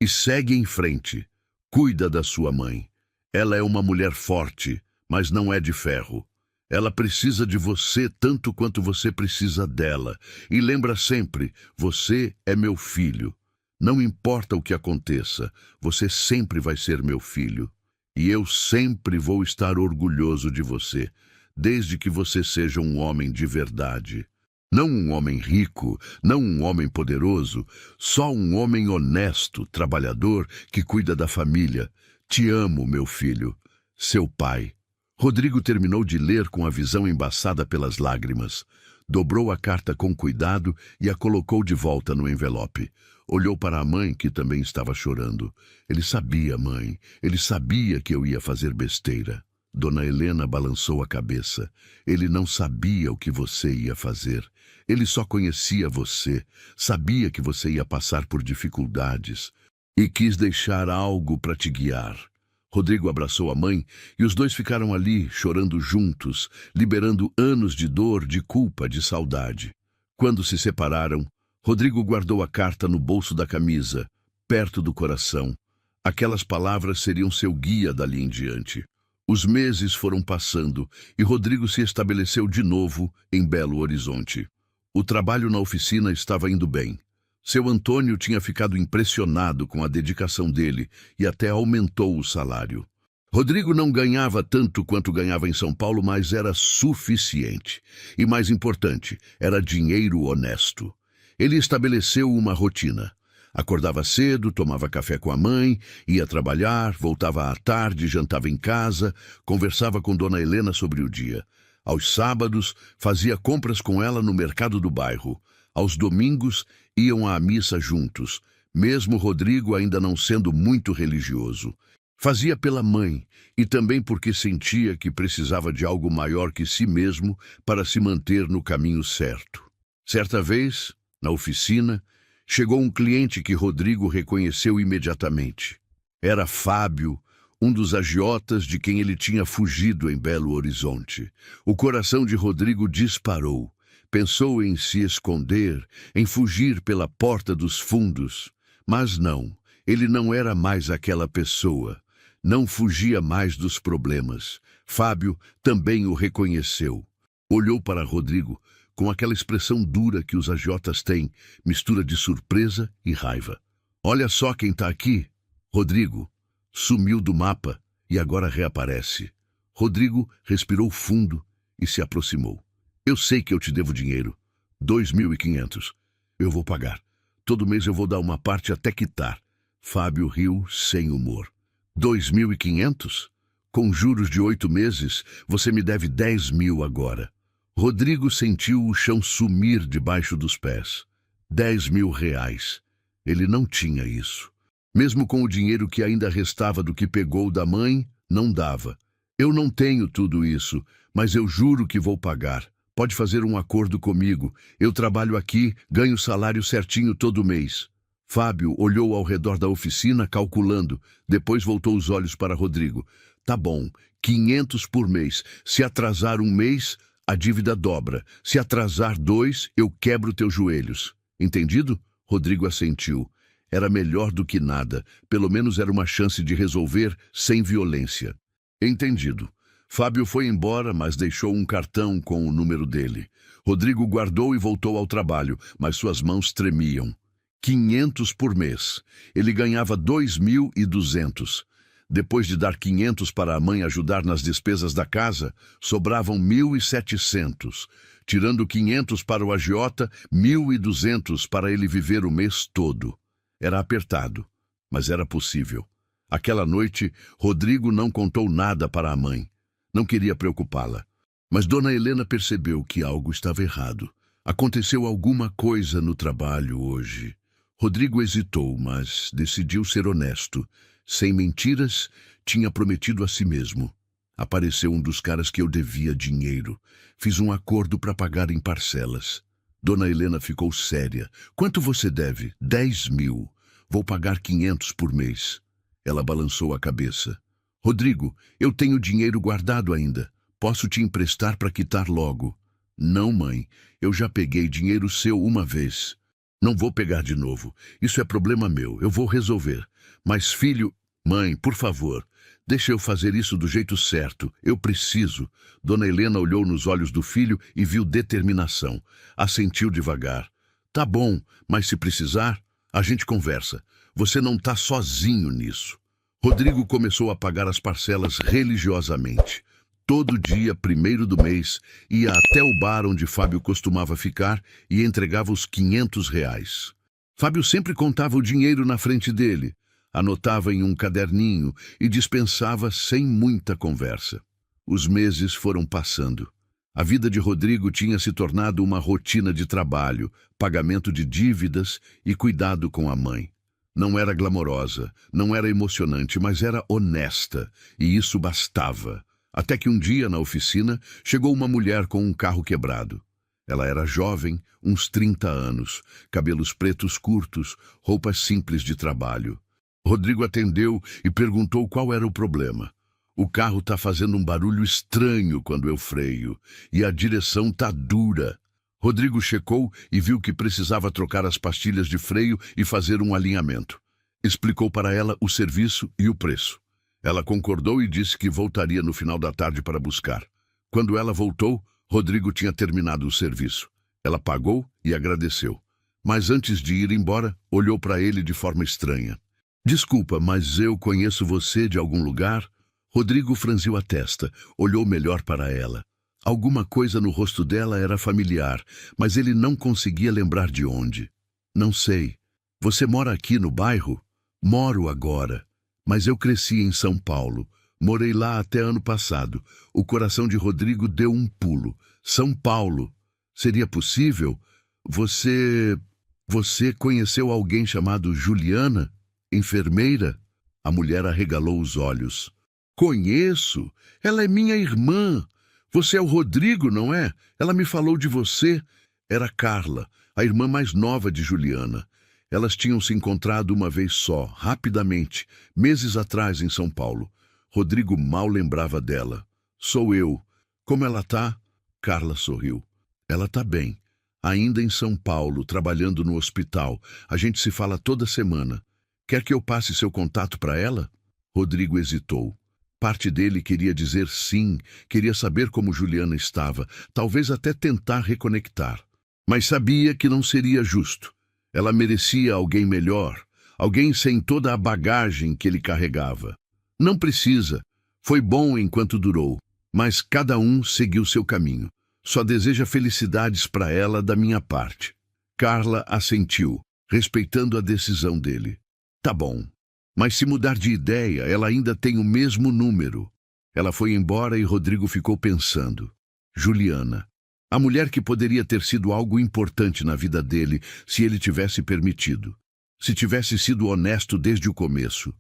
e segue em frente. Cuida da sua mãe. Ela é uma mulher forte, mas não é de ferro. Ela precisa de você tanto quanto você precisa dela. E lembra sempre, você é meu filho. Não importa o que aconteça, você sempre vai ser meu filho. E eu sempre vou estar orgulhoso de você, desde que você seja um homem de verdade. Não um homem rico, não um homem poderoso, só um homem honesto, trabalhador, que cuida da família. Te amo, meu filho. Seu pai. Rodrigo terminou de ler com a visão embaçada pelas lágrimas. Dobrou a carta com cuidado e a colocou de volta no envelope. Olhou para a mãe, que também estava chorando. Ele sabia, mãe, ele sabia que eu ia fazer besteira. Dona Helena balançou a cabeça. Ele não sabia o que você ia fazer. Ele só conhecia você, sabia que você ia passar por dificuldades e quis deixar algo para te guiar. Rodrigo abraçou a mãe e os dois ficaram ali, chorando juntos, liberando anos de dor, de culpa, de saudade. Quando se separaram, Rodrigo guardou a carta no bolso da camisa, perto do coração. Aquelas palavras seriam seu guia dali em diante. Os meses foram passando e Rodrigo se estabeleceu de novo em Belo Horizonte. O trabalho na oficina estava indo bem. Seu Antônio tinha ficado impressionado com a dedicação dele e até aumentou o salário. Rodrigo não ganhava tanto quanto ganhava em São Paulo, mas era suficiente. E mais importante, era dinheiro honesto. Ele estabeleceu uma rotina. Acordava cedo, tomava café com a mãe, ia trabalhar, voltava à tarde, jantava em casa, conversava com Dona Helena sobre o dia. Aos sábados, fazia compras com ela no mercado do bairro. Aos domingos, iam à missa juntos, mesmo Rodrigo ainda não sendo muito religioso. Fazia pela mãe e também porque sentia que precisava de algo maior que si mesmo para se manter no caminho certo. Certa vez, na oficina, chegou um cliente que Rodrigo reconheceu imediatamente. Era Fábio, um dos agiotas de quem ele tinha fugido em Belo Horizonte. O coração de Rodrigo disparou. Pensou em se esconder, em fugir pela porta dos fundos. Mas não, ele não era mais aquela pessoa. Não fugia mais dos problemas. Fábio também o reconheceu. Olhou para Rodrigo com aquela expressão dura que os agiotas têm, mistura de surpresa e raiva. Olha só quem está aqui. Rodrigo sumiu do mapa e agora reaparece. Rodrigo respirou fundo e se aproximou. Eu sei que eu te devo dinheiro. 2.500. Eu vou pagar. Todo mês eu vou dar uma parte até quitar. Fábio riu sem humor. 2.500? Com juros de 8 meses, você me deve 10.000 agora. Rodrigo sentiu o chão sumir debaixo dos pés. 10.000 reais. Ele não tinha isso. Mesmo com o dinheiro que ainda restava do que pegou da mãe, não dava. Eu não tenho tudo isso, mas eu juro que vou pagar. Pode fazer um acordo comigo. Eu trabalho aqui, ganho salário certinho todo mês. Fábio olhou ao redor da oficina, calculando. Depois voltou os olhos para Rodrigo. Tá bom, 500 por mês. Se atrasar um mês, a dívida dobra. Se atrasar 2, eu quebro teus joelhos. Entendido? Rodrigo assentiu. Era melhor do que nada. Pelo menos era uma chance de resolver sem violência. Entendido. Fábio foi embora, mas deixou um cartão com o número dele. Rodrigo guardou e voltou ao trabalho, mas suas mãos tremiam. 500 por mês. Ele ganhava 2.200. Depois de dar 500 para a mãe ajudar nas despesas da casa, sobravam 1.700. Tirando 500 para o agiota, 1.200 para ele viver o mês todo. Era apertado, mas era possível. Aquela noite, Rodrigo não contou nada para a mãe. Não queria preocupá-la. Mas Dona Helena percebeu que algo estava errado. Aconteceu alguma coisa no trabalho hoje. Rodrigo hesitou, mas decidiu ser honesto. Sem mentiras, tinha prometido a si mesmo. Apareceu um dos caras que eu devia dinheiro. Fiz um acordo para pagar em parcelas. Dona Helena ficou séria. Quanto você deve? 10.000. Vou pagar 500 por mês. Ela balançou a cabeça. Rodrigo, eu tenho dinheiro guardado ainda. Posso te emprestar para quitar logo. Não, mãe. Eu já peguei dinheiro seu uma vez. Não vou pegar de novo. Isso é problema meu. Eu vou resolver. Mas, filho... Mãe, por favor, deixa eu fazer isso do jeito certo. Eu preciso. Dona Helena olhou nos olhos do filho e viu determinação. Assentiu devagar. Tá bom, mas se precisar, a gente conversa. Você não tá sozinho nisso. Rodrigo começou a pagar as parcelas religiosamente. Todo dia, 1º do mês, ia até o bar onde Fábio costumava ficar e entregava os 500 reais. Fábio sempre contava o dinheiro na frente dele, anotava em um caderninho e dispensava sem muita conversa. Os meses foram passando. A vida de Rodrigo tinha se tornado uma rotina de trabalho, pagamento de dívidas e cuidado com a mãe. Não era glamourosa, não era emocionante, mas era honesta, e isso bastava. Até que um dia, na oficina, chegou uma mulher com um carro quebrado. Ela era jovem, uns 30 anos, cabelos pretos curtos, roupas simples de trabalho. Rodrigo atendeu e perguntou qual era o problema. O carro tá fazendo um barulho estranho quando eu freio, e a direção tá dura. Rodrigo checou e viu que precisava trocar as pastilhas de freio e fazer um alinhamento. Explicou para ela o serviço e o preço. Ela concordou e disse que voltaria no final da tarde para buscar. Quando ela voltou, Rodrigo tinha terminado o serviço. Ela pagou e agradeceu. Mas antes de ir embora, olhou para ele de forma estranha. Desculpa, mas eu conheço você de algum lugar? Rodrigo franziu a testa, olhou melhor para ela. Alguma coisa no rosto dela era familiar, mas ele não conseguia lembrar de onde. Não sei. Você mora aqui no bairro? Moro agora. Mas eu cresci em São Paulo. Morei lá até ano passado. O coração de Rodrigo deu um pulo. São Paulo. Seria possível? Você conheceu alguém chamado Juliana? Enfermeira? A mulher arregalou os olhos. Conheço. Ela é minha irmã. Você é o Rodrigo, não é? Ela me falou de você. Era Carla, a irmã mais nova de Juliana. Elas tinham se encontrado uma vez só, rapidamente, meses atrás em São Paulo. Rodrigo mal lembrava dela. Sou eu. Como ela tá? Carla sorriu. Ela tá bem. Ainda em São Paulo, trabalhando no hospital. A gente se fala toda semana. Quer que eu passe seu contato para ela? Rodrigo hesitou. Parte dele queria dizer sim, queria saber como Juliana estava, talvez até tentar reconectar. Mas sabia que não seria justo. Ela merecia alguém melhor, alguém sem toda a bagagem que ele carregava. Não precisa. Foi bom enquanto durou, mas cada um seguiu seu caminho. Só deseja felicidades para ela da minha parte. Carla assentiu, respeitando a decisão dele. Tá bom. Mas se mudar de ideia, ela ainda tem o mesmo número. Ela foi embora e Rodrigo ficou pensando. Juliana. A mulher que poderia ter sido algo importante na vida dele se ele tivesse permitido. Se tivesse sido honesto desde o começo.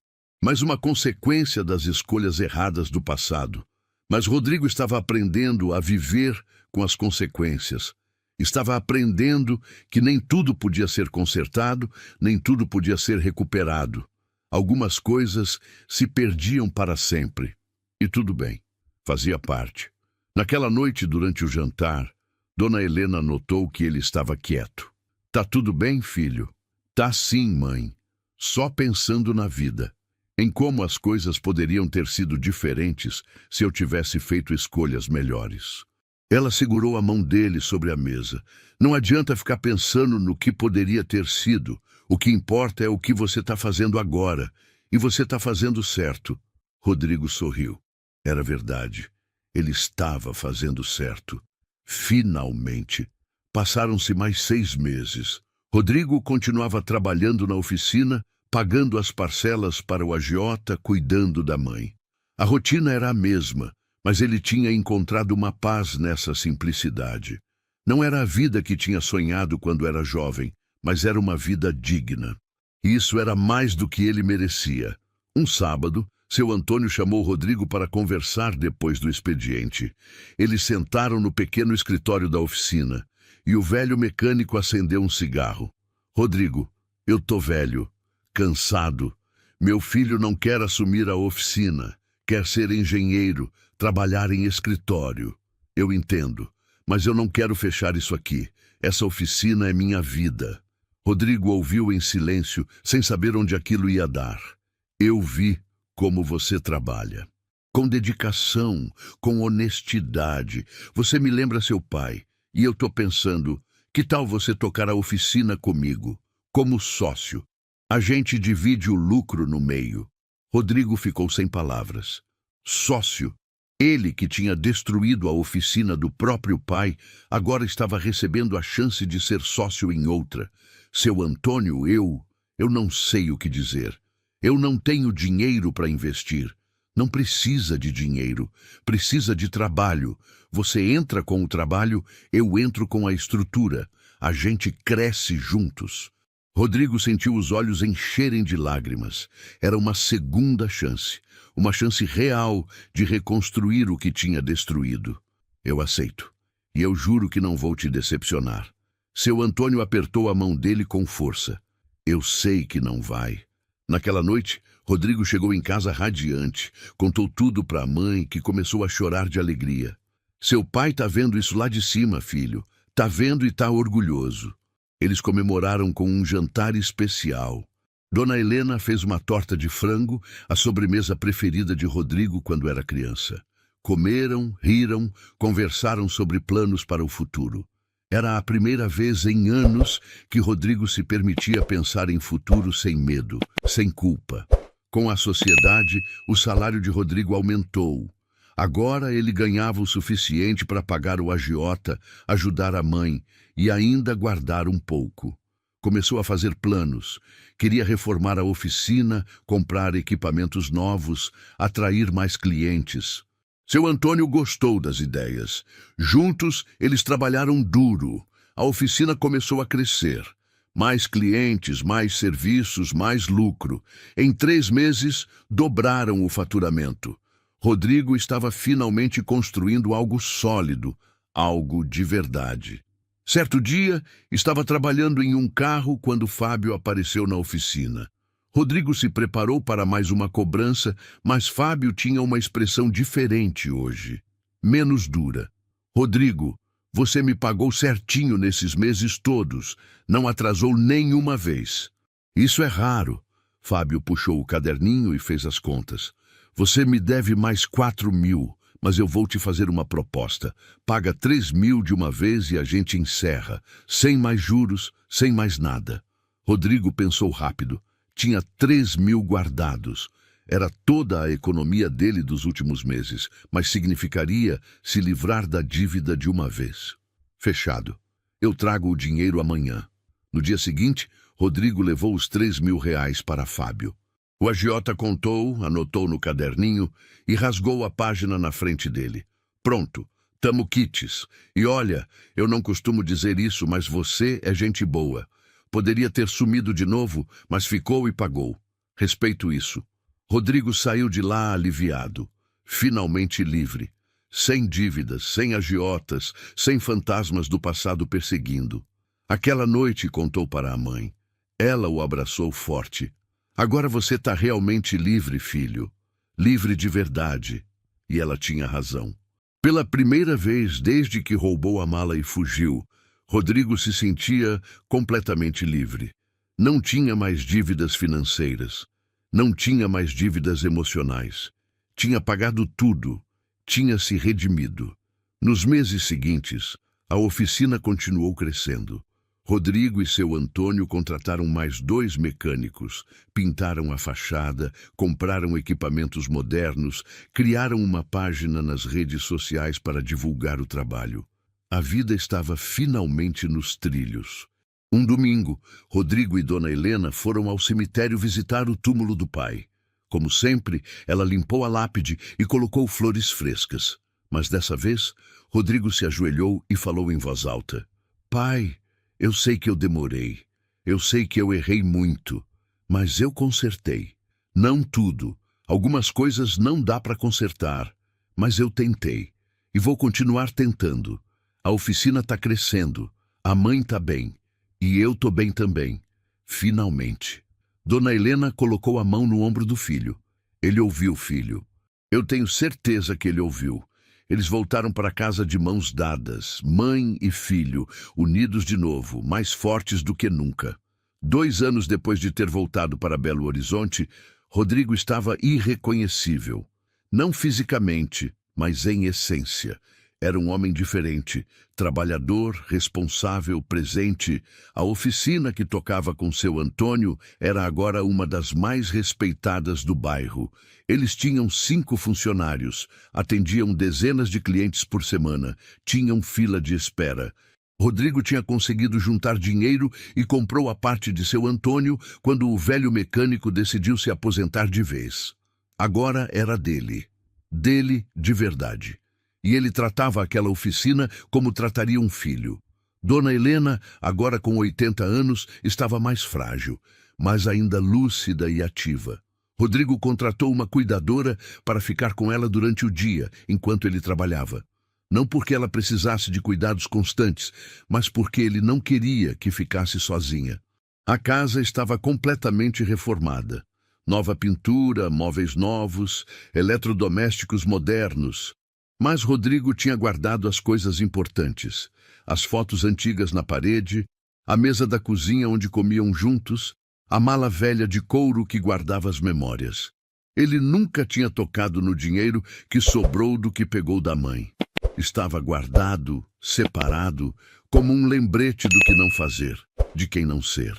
Mas uma consequência das escolhas erradas do passado. Mas Rodrigo estava aprendendo a viver com as consequências. Estava aprendendo que nem tudo podia ser consertado, nem tudo podia ser recuperado. Algumas coisas se perdiam para sempre. E tudo bem, fazia parte. Naquela noite, durante o jantar, Dona Helena notou que ele estava quieto. Tá tudo bem, filho? Tá sim, mãe. Só pensando na vida. Em como as coisas poderiam ter sido diferentes se eu tivesse feito escolhas melhores. Ela segurou a mão dele sobre a mesa. Não adianta ficar pensando no que poderia ter sido. O que importa é o que você está fazendo agora. E você está fazendo certo. Rodrigo sorriu. Era verdade. Ele estava fazendo certo. Finalmente. Passaram-se mais 6 meses. Rodrigo continuava trabalhando na oficina, pagando as parcelas para o agiota, cuidando da mãe. A rotina era a mesma, mas ele tinha encontrado uma paz nessa simplicidade. Não era a vida que tinha sonhado quando era jovem, mas era uma vida digna. E isso era mais do que ele merecia. Um sábado, Seu Antônio chamou Rodrigo para conversar depois do expediente. Eles sentaram no pequeno escritório da oficina e o velho mecânico acendeu um cigarro. Rodrigo, eu tô velho, cansado. Meu filho não quer assumir a oficina, quer ser engenheiro, trabalhar em escritório. Eu entendo, mas eu não quero fechar isso aqui. Essa oficina é minha vida. Rodrigo ouviu em silêncio, sem saber onde aquilo ia dar. Eu vi como você trabalha. Com dedicação, com honestidade. Você me lembra seu pai. E eu tô pensando, que tal você tocar a oficina comigo, como sócio? A gente divide o lucro no meio. Rodrigo ficou sem palavras. Sócio. Ele, que tinha destruído a oficina do próprio pai, agora estava recebendo a chance de ser sócio em outra. Seu Antônio, eu não sei o que dizer. Eu não tenho dinheiro para investir. Não precisa de dinheiro, precisa de trabalho. Você entra com o trabalho, eu entro com a estrutura. A gente cresce juntos. Rodrigo sentiu os olhos encherem de lágrimas. Era uma segunda chance, uma chance real de reconstruir o que tinha destruído. Eu aceito, e eu juro que não vou te decepcionar. Seu Antônio apertou a mão dele com força. Eu sei que não vai. Naquela noite, Rodrigo chegou em casa radiante, contou tudo para a mãe, que começou a chorar de alegria. Seu pai tá vendo isso lá de cima, filho. Tá vendo e tá orgulhoso. Eles comemoraram com um jantar especial. Dona Helena fez uma torta de frango, a sobremesa preferida de Rodrigo quando era criança. Comeram, riram, conversaram sobre planos para o futuro. Era a primeira vez em anos que Rodrigo se permitia pensar em futuro sem medo, sem culpa. Com a sociedade, o salário de Rodrigo aumentou. Agora ele ganhava o suficiente para pagar o agiota, ajudar a mãe e ainda guardar um pouco. Começou a fazer planos. Queria reformar a oficina, comprar equipamentos novos, atrair mais clientes. Seu Antônio gostou das ideias. Juntos, eles trabalharam duro. A oficina começou a crescer. Mais clientes, mais serviços, mais lucro. Em 3 meses, dobraram o faturamento. Rodrigo estava finalmente construindo algo sólido, algo de verdade. Certo dia, estava trabalhando em um carro quando Fábio apareceu na oficina. Rodrigo se preparou para mais uma cobrança, mas Fábio tinha uma expressão diferente hoje, menos dura. Rodrigo, você me pagou certinho nesses meses todos, não atrasou nenhuma vez. Isso é raro. Fábio puxou o caderninho e fez as contas. Você me deve mais 4.000, mas eu vou te fazer uma proposta. Paga 3.000 de uma vez e a gente encerra, sem mais juros, sem mais nada. Rodrigo pensou rápido. Tinha 3.000 guardados. Era toda a economia dele dos últimos meses, mas significaria se livrar da dívida de uma vez. Fechado. Eu trago o dinheiro amanhã. No dia seguinte, Rodrigo levou os 3.000 reais para Fábio. O agiota contou, anotou no caderninho e rasgou a página na frente dele. Pronto, tamo quites. E olha, eu não costumo dizer isso, mas você é gente boa. Poderia ter sumido de novo, mas ficou e pagou. Respeito isso. Rodrigo saiu de lá aliviado, finalmente livre. Sem dívidas, sem agiotas, sem fantasmas do passado perseguindo. Aquela noite contou para a mãe. Ela o abraçou forte. Agora você está realmente livre, filho. Livre de verdade. E ela tinha razão. Pela primeira vez desde que roubou a mala e fugiu, Rodrigo se sentia completamente livre. Não tinha mais dívidas financeiras. Não tinha mais dívidas emocionais. Tinha pagado tudo. Tinha se redimido. Nos meses seguintes, a oficina continuou crescendo. Rodrigo e seu Antônio contrataram mais 2 mecânicos, pintaram a fachada, compraram equipamentos modernos, criaram uma página nas redes sociais para divulgar o trabalho. A vida estava finalmente nos trilhos. Um domingo, Rodrigo e Dona Helena foram ao cemitério visitar o túmulo do pai. Como sempre, ela limpou a lápide e colocou flores frescas. Mas dessa vez, Rodrigo se ajoelhou e falou em voz alta. Pai, eu sei que eu demorei. Eu sei que eu errei muito. Mas eu consertei. Não tudo. Algumas coisas não dá para consertar, mas eu tentei. E vou continuar tentando. A oficina está crescendo, a mãe está bem, e eu estou bem também. Finalmente. Dona Helena colocou a mão no ombro do filho. Ele ouviu, filho. Eu tenho certeza que ele ouviu. Eles voltaram para casa de mãos dadas, mãe e filho, unidos de novo, mais fortes do que nunca. 2 anos depois de ter voltado para Belo Horizonte, Rodrigo estava irreconhecível. Não fisicamente, mas em essência. Era um homem diferente, trabalhador, responsável, presente. A oficina que tocava com seu Antônio era agora uma das mais respeitadas do bairro. Eles tinham 5 funcionários, atendiam dezenas de clientes por semana, tinham fila de espera. Rodrigo tinha conseguido juntar dinheiro e comprou a parte de seu Antônio quando o velho mecânico decidiu se aposentar de vez. Agora era dele. Dele de verdade. E ele tratava aquela oficina como trataria um filho. Dona Helena, agora com 80 anos, estava mais frágil, mas ainda lúcida e ativa. Rodrigo contratou uma cuidadora para ficar com ela durante o dia, enquanto ele trabalhava. Não porque ela precisasse de cuidados constantes, mas porque ele não queria que ficasse sozinha. A casa estava completamente reformada. Nova pintura, móveis novos, eletrodomésticos modernos. Mas Rodrigo tinha guardado as coisas importantes. As fotos antigas na parede, a mesa da cozinha onde comiam juntos, a mala velha de couro que guardava as memórias. Ele nunca tinha tocado no dinheiro que sobrou do que pegou da mãe. Estava guardado, separado, como um lembrete do que não fazer, de quem não ser.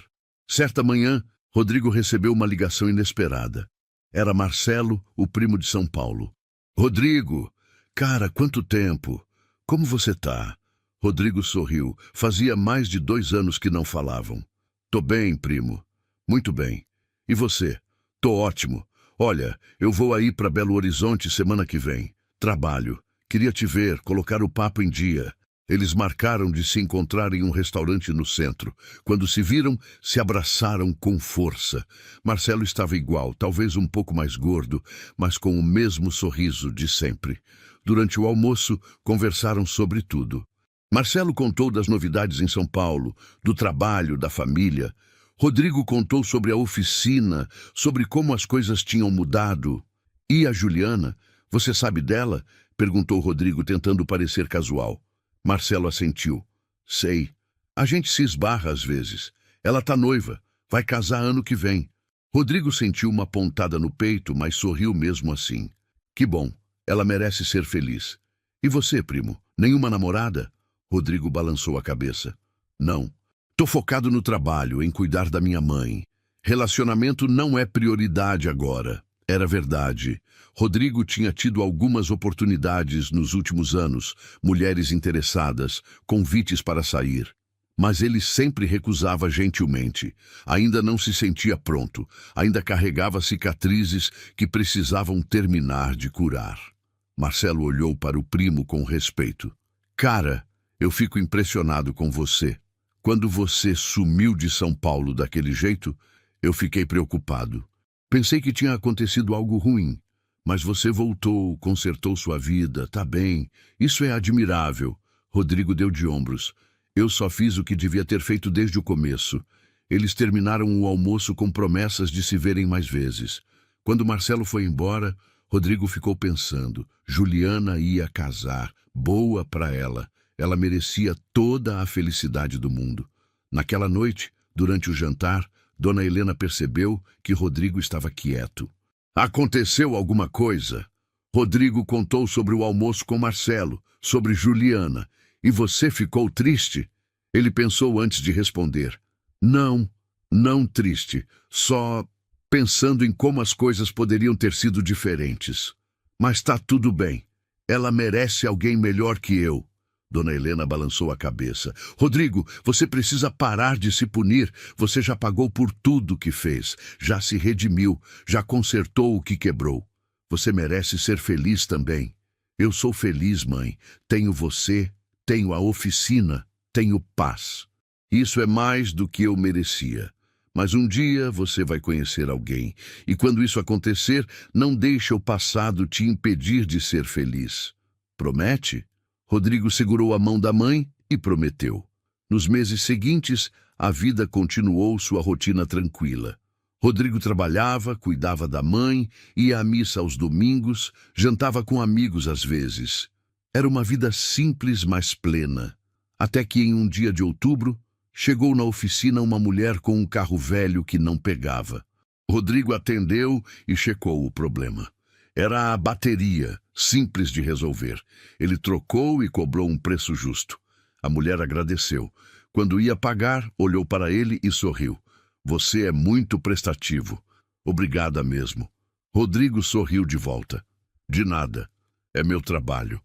Certa manhã, Rodrigo recebeu uma ligação inesperada. Era Marcelo, o primo de São Paulo. Rodrigo, cara, quanto tempo! Como você tá? Rodrigo sorriu. Fazia mais de 2 anos que não falavam. Tô bem, primo. Muito bem. E você? Tô ótimo. Olha, eu vou aí para Belo Horizonte semana que vem. Trabalho. Queria te ver, colocar o papo em dia. Eles marcaram de se encontrar em um restaurante no centro. Quando se viram, se abraçaram com força. Marcelo estava igual, talvez um pouco mais gordo, mas com o mesmo sorriso de sempre. Durante o almoço, conversaram sobre tudo. Marcelo contou das novidades em São Paulo, do trabalho, da família. Rodrigo contou sobre a oficina, sobre como as coisas tinham mudado. E a Juliana? Você sabe dela? Perguntou Rodrigo, tentando parecer casual. Marcelo assentiu. Sei. A gente se esbarra às vezes. Ela tá noiva. Vai casar ano que vem. Rodrigo sentiu uma pontada no peito, mas sorriu mesmo assim. Que bom. Ela merece ser feliz. E você, primo? Nenhuma namorada? Rodrigo balançou a cabeça. Não. Tô focado no trabalho, em cuidar da minha mãe. Relacionamento não é prioridade agora. Era verdade. Rodrigo tinha tido algumas oportunidades nos últimos anos, mulheres interessadas, convites para sair. Mas ele sempre recusava gentilmente. Ainda não se sentia pronto, ainda carregava cicatrizes que precisavam terminar de curar. Marcelo olhou para o primo com respeito. Cara, eu fico impressionado com você. Quando você sumiu de São Paulo daquele jeito, eu fiquei preocupado. Pensei que tinha acontecido algo ruim, mas você voltou, consertou sua vida, tá bem. Isso é admirável. Rodrigo deu de ombros. Eu só fiz o que devia ter feito desde o começo. Eles terminaram o almoço com promessas de se verem mais vezes. Quando Marcelo foi embora, Rodrigo ficou pensando. Juliana ia casar, boa para ela. Ela merecia toda a felicidade do mundo. Naquela noite, durante o jantar, Dona Helena percebeu que Rodrigo estava quieto. Aconteceu alguma coisa? Rodrigo contou sobre o almoço com Marcelo, sobre Juliana. E você ficou triste? Ele pensou antes de responder. Não, não triste. Só pensando em como as coisas poderiam ter sido diferentes. Mas tá tudo bem. Ela merece alguém melhor que eu. Dona Helena balançou a cabeça. Rodrigo, você precisa parar de se punir. Você já pagou por tudo que fez. Já se redimiu. Já consertou o que quebrou. Você merece ser feliz também. Eu sou feliz, mãe. Tenho você, tenho a oficina, tenho paz. Isso é mais do que eu merecia. Mas um dia você vai conhecer alguém, e quando isso acontecer, não deixe o passado te impedir de ser feliz. Promete? Rodrigo segurou a mão da mãe e prometeu. Nos meses seguintes, a vida continuou sua rotina tranquila. Rodrigo trabalhava, cuidava da mãe, ia à missa aos domingos, jantava com amigos às vezes. Era uma vida simples, mas plena. Até que em um dia de outubro, chegou na oficina uma mulher com um carro velho que não pegava. Rodrigo atendeu e checou o problema. Era a bateria, simples de resolver. Ele trocou e cobrou um preço justo. A mulher agradeceu. Quando ia pagar, olhou para ele e sorriu. Você é muito prestativo. Obrigada mesmo. Rodrigo sorriu de volta. De nada. É meu trabalho.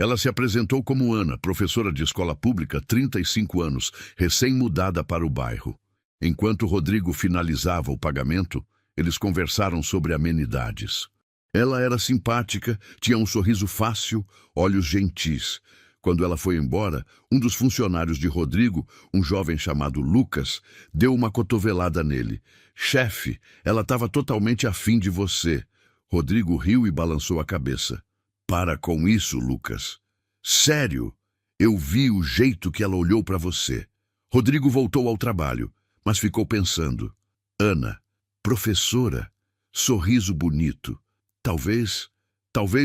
Ela se apresentou como Ana, professora de escola pública, 35 anos, recém-mudada para o bairro. Enquanto Rodrigo finalizava o pagamento, eles conversaram sobre amenidades. Ela era simpática, tinha um sorriso fácil, olhos gentis. Quando ela foi embora, um dos funcionários de Rodrigo, um jovem chamado Lucas, deu uma cotovelada nele. Chefe, ela estava totalmente afim de você. Rodrigo riu e balançou a cabeça. Para com isso, Lucas. Sério, eu vi o jeito que ela olhou para você. Rodrigo voltou ao trabalho, mas ficou pensando. Ana, professora, sorriso bonito. Talvez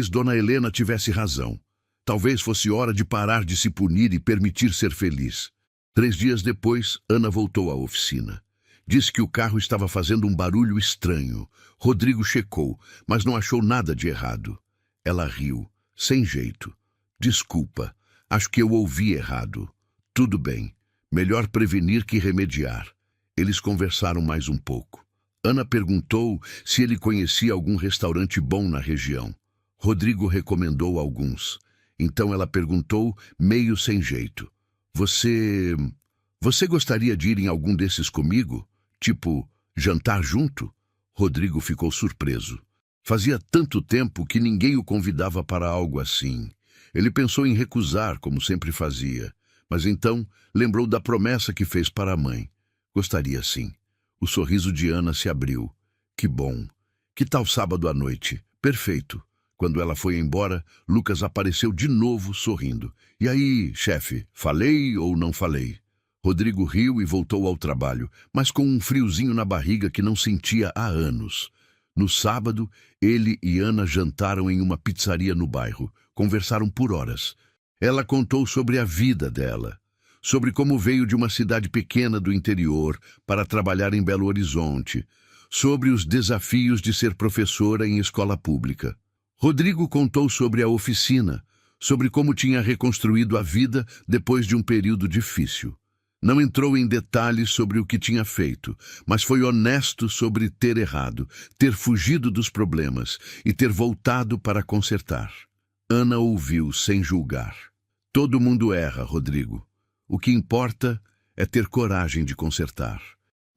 Dona Helena tivesse razão. Talvez fosse hora de parar de se punir e permitir ser feliz. 3 dias depois, Ana voltou à oficina. Disse que o carro estava fazendo um barulho estranho. Rodrigo checou, mas não achou nada de errado. Ela riu, sem jeito. Desculpa, acho que eu ouvi errado. Tudo bem, melhor prevenir que remediar. Eles conversaram mais um pouco. Ana perguntou se ele conhecia algum restaurante bom na região. Rodrigo recomendou alguns. Então ela perguntou, meio sem jeito. Você gostaria de ir em algum desses comigo? Tipo, jantar junto? Rodrigo ficou surpreso. Fazia tanto tempo que ninguém o convidava para algo assim. Ele pensou em recusar, como sempre fazia. Mas então lembrou da promessa que fez para a mãe. Gostaria sim. O sorriso de Ana se abriu. Que bom. Que tal sábado à noite? Perfeito. Quando ela foi embora, Lucas apareceu de novo, sorrindo. E aí, chefe, falei ou não falei? Rodrigo riu e voltou ao trabalho, mas com um friozinho na barriga que não sentia há anos. No sábado, ele e Ana jantaram em uma pizzaria no bairro. Conversaram por horas. Ela contou sobre a vida dela, sobre como veio de uma cidade pequena do interior para trabalhar em Belo Horizonte, sobre os desafios de ser professora em escola pública. Rodrigo contou sobre a oficina, sobre como tinha reconstruído a vida depois de um período difícil. Não entrou em detalhes sobre o que tinha feito, mas foi honesto sobre ter errado, ter fugido dos problemas e ter voltado para consertar. Ana ouviu sem julgar. Todo mundo erra, Rodrigo. O que importa é ter coragem de consertar.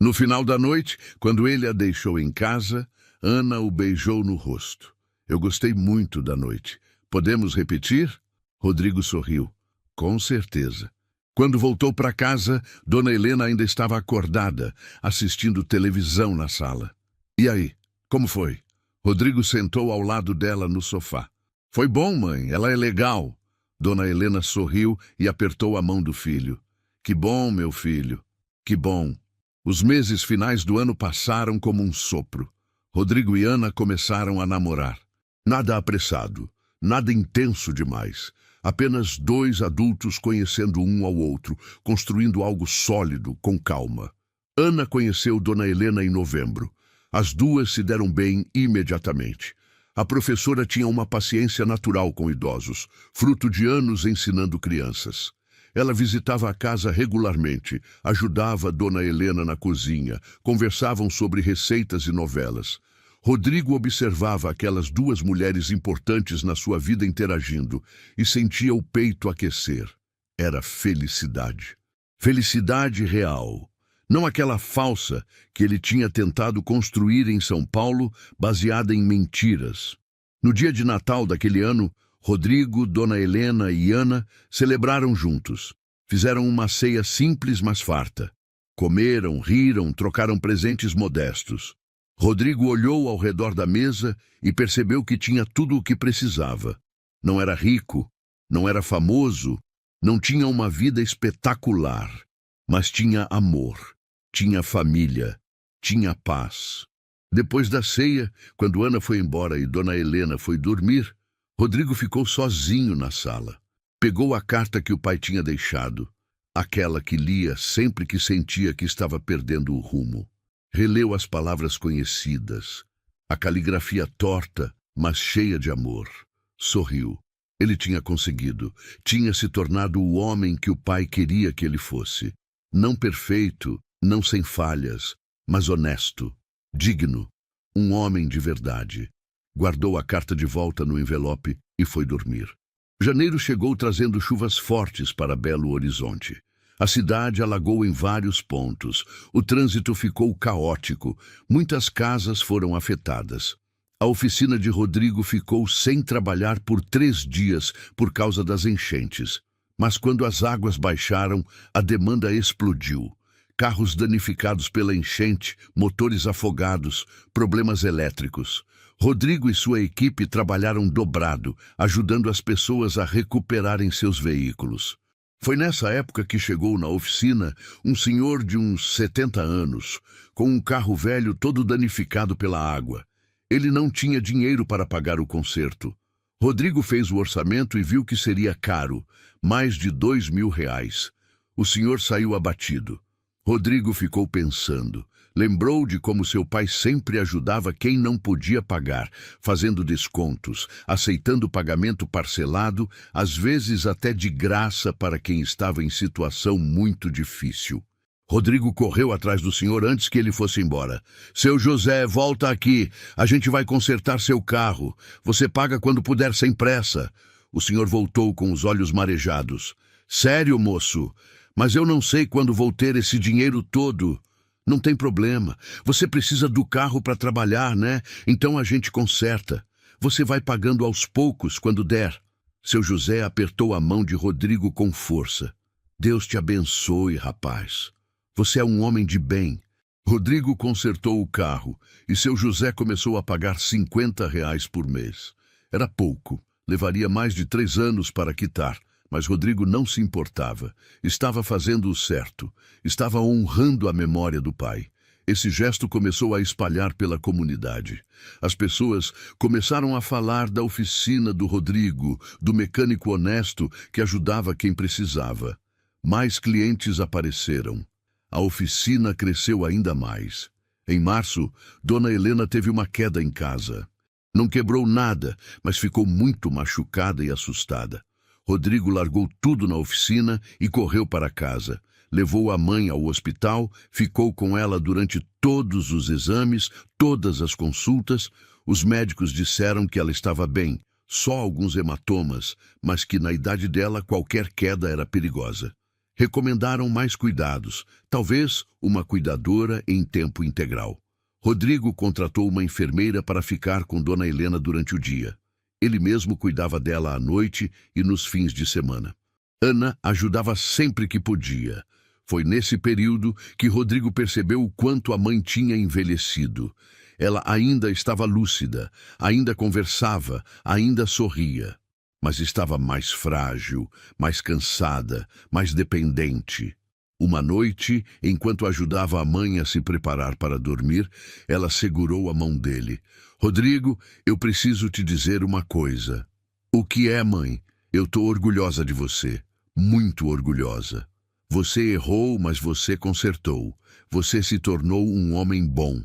No final da noite, quando ele a deixou em casa, Ana o beijou no rosto. Eu gostei muito da noite. Podemos repetir? Rodrigo sorriu. Com certeza. Quando voltou para casa, Dona Helena ainda estava acordada, assistindo televisão na sala. E aí, como foi? Rodrigo sentou ao lado dela no sofá. Foi bom, mãe, ela é legal. Dona Helena sorriu e apertou a mão do filho. Que bom, meu filho, que bom. Os meses finais do ano passaram como um sopro. Rodrigo e Ana começaram a namorar. Nada apressado, nada intenso demais. Apenas 2 adultos conhecendo um ao outro, construindo algo sólido, com calma. Ana conheceu Dona Helena em novembro. As duas se deram bem imediatamente. A professora tinha uma paciência natural com idosos, fruto de anos ensinando crianças. Ela visitava a casa regularmente, ajudava Dona Helena na cozinha, conversavam sobre receitas e novelas. Rodrigo observava aquelas 2 mulheres importantes na sua vida interagindo e sentia o peito aquecer. Era felicidade. Felicidade real. Não aquela falsa que ele tinha tentado construir em São Paulo, baseada em mentiras. No dia de Natal daquele ano, Rodrigo, Dona Helena e Ana celebraram juntos. Fizeram uma ceia simples, mas farta. Comeram, riram, trocaram presentes modestos. Rodrigo olhou ao redor da mesa e percebeu que tinha tudo o que precisava. Não era rico, não era famoso, não tinha uma vida espetacular, mas tinha amor, tinha família, tinha paz. Depois da ceia, quando Ana foi embora e Dona Helena foi dormir, Rodrigo ficou sozinho na sala. Pegou a carta que o pai tinha deixado, aquela que lia sempre que sentia que estava perdendo o rumo. Releu as palavras conhecidas, a caligrafia torta, mas cheia de amor. Sorriu. Ele tinha conseguido, tinha se tornado o homem que o pai queria que ele fosse. Não perfeito, não sem falhas, mas honesto, digno, um homem de verdade. Guardou a carta de volta no envelope e foi dormir. Janeiro chegou trazendo chuvas fortes para Belo Horizonte. A cidade alagou em vários pontos. O trânsito ficou caótico. Muitas casas foram afetadas. A oficina de Rodrigo ficou sem trabalhar por 3 dias por causa das enchentes. Mas quando as águas baixaram, a demanda explodiu. Carros danificados pela enchente, motores afogados, problemas elétricos. Rodrigo e sua equipe trabalharam dobrado, ajudando as pessoas a recuperarem seus veículos. Foi nessa época que chegou na oficina um senhor de uns 70 anos, com um carro velho todo danificado pela água. Ele não tinha dinheiro para pagar o conserto. Rodrigo fez o orçamento e viu que seria caro, mais de R$ 2.000. O senhor saiu abatido. Rodrigo ficou pensando. Lembrou de como seu pai sempre ajudava quem não podia pagar, fazendo descontos, aceitando pagamento parcelado, às vezes até de graça para quem estava em situação muito difícil. Rodrigo correu atrás do senhor antes que ele fosse embora. Seu José, volta aqui. A gente vai consertar seu carro. Você paga quando puder sem pressa. O senhor voltou com os olhos marejados. Sério, moço? Mas eu não sei quando vou ter esse dinheiro todo. Não tem problema. Você precisa do carro para trabalhar, né? Então a gente conserta. Você vai pagando aos poucos quando der. Seu José apertou a mão de Rodrigo com força. Deus te abençoe, rapaz. Você é um homem de bem. Rodrigo consertou o carro e seu José começou a pagar R$ 50 por mês. Era pouco. Levaria mais de 3 anos para quitar. Mas Rodrigo não se importava. Estava fazendo o certo. Estava honrando a memória do pai. Esse gesto começou a espalhar pela comunidade. As pessoas começaram a falar da oficina do Rodrigo, do mecânico honesto que ajudava quem precisava. Mais clientes apareceram. A oficina cresceu ainda mais. Em março, Dona Helena teve uma queda em casa. Não quebrou nada, mas ficou muito machucada e assustada. Rodrigo largou tudo na oficina e correu para casa. Levou a mãe ao hospital, ficou com ela durante todos os exames, todas as consultas. Os médicos disseram que ela estava bem, só alguns hematomas, mas que na idade dela qualquer queda era perigosa. Recomendaram mais cuidados, talvez uma cuidadora em tempo integral. Rodrigo contratou uma enfermeira para ficar com Dona Helena durante o dia. Ele mesmo cuidava dela à noite e nos fins de semana. Ana ajudava sempre que podia. Foi nesse período que Rodrigo percebeu o quanto a mãe tinha envelhecido. Ela ainda estava lúcida, ainda conversava, ainda sorria. Mas estava mais frágil, mais cansada, mais dependente. Uma noite, enquanto ajudava a mãe a se preparar para dormir, ela segurou a mão dele. Rodrigo, eu preciso te dizer uma coisa. O que é, mãe? Eu tô orgulhosa de você. Muito orgulhosa. Você errou, mas você consertou. Você se tornou um homem bom.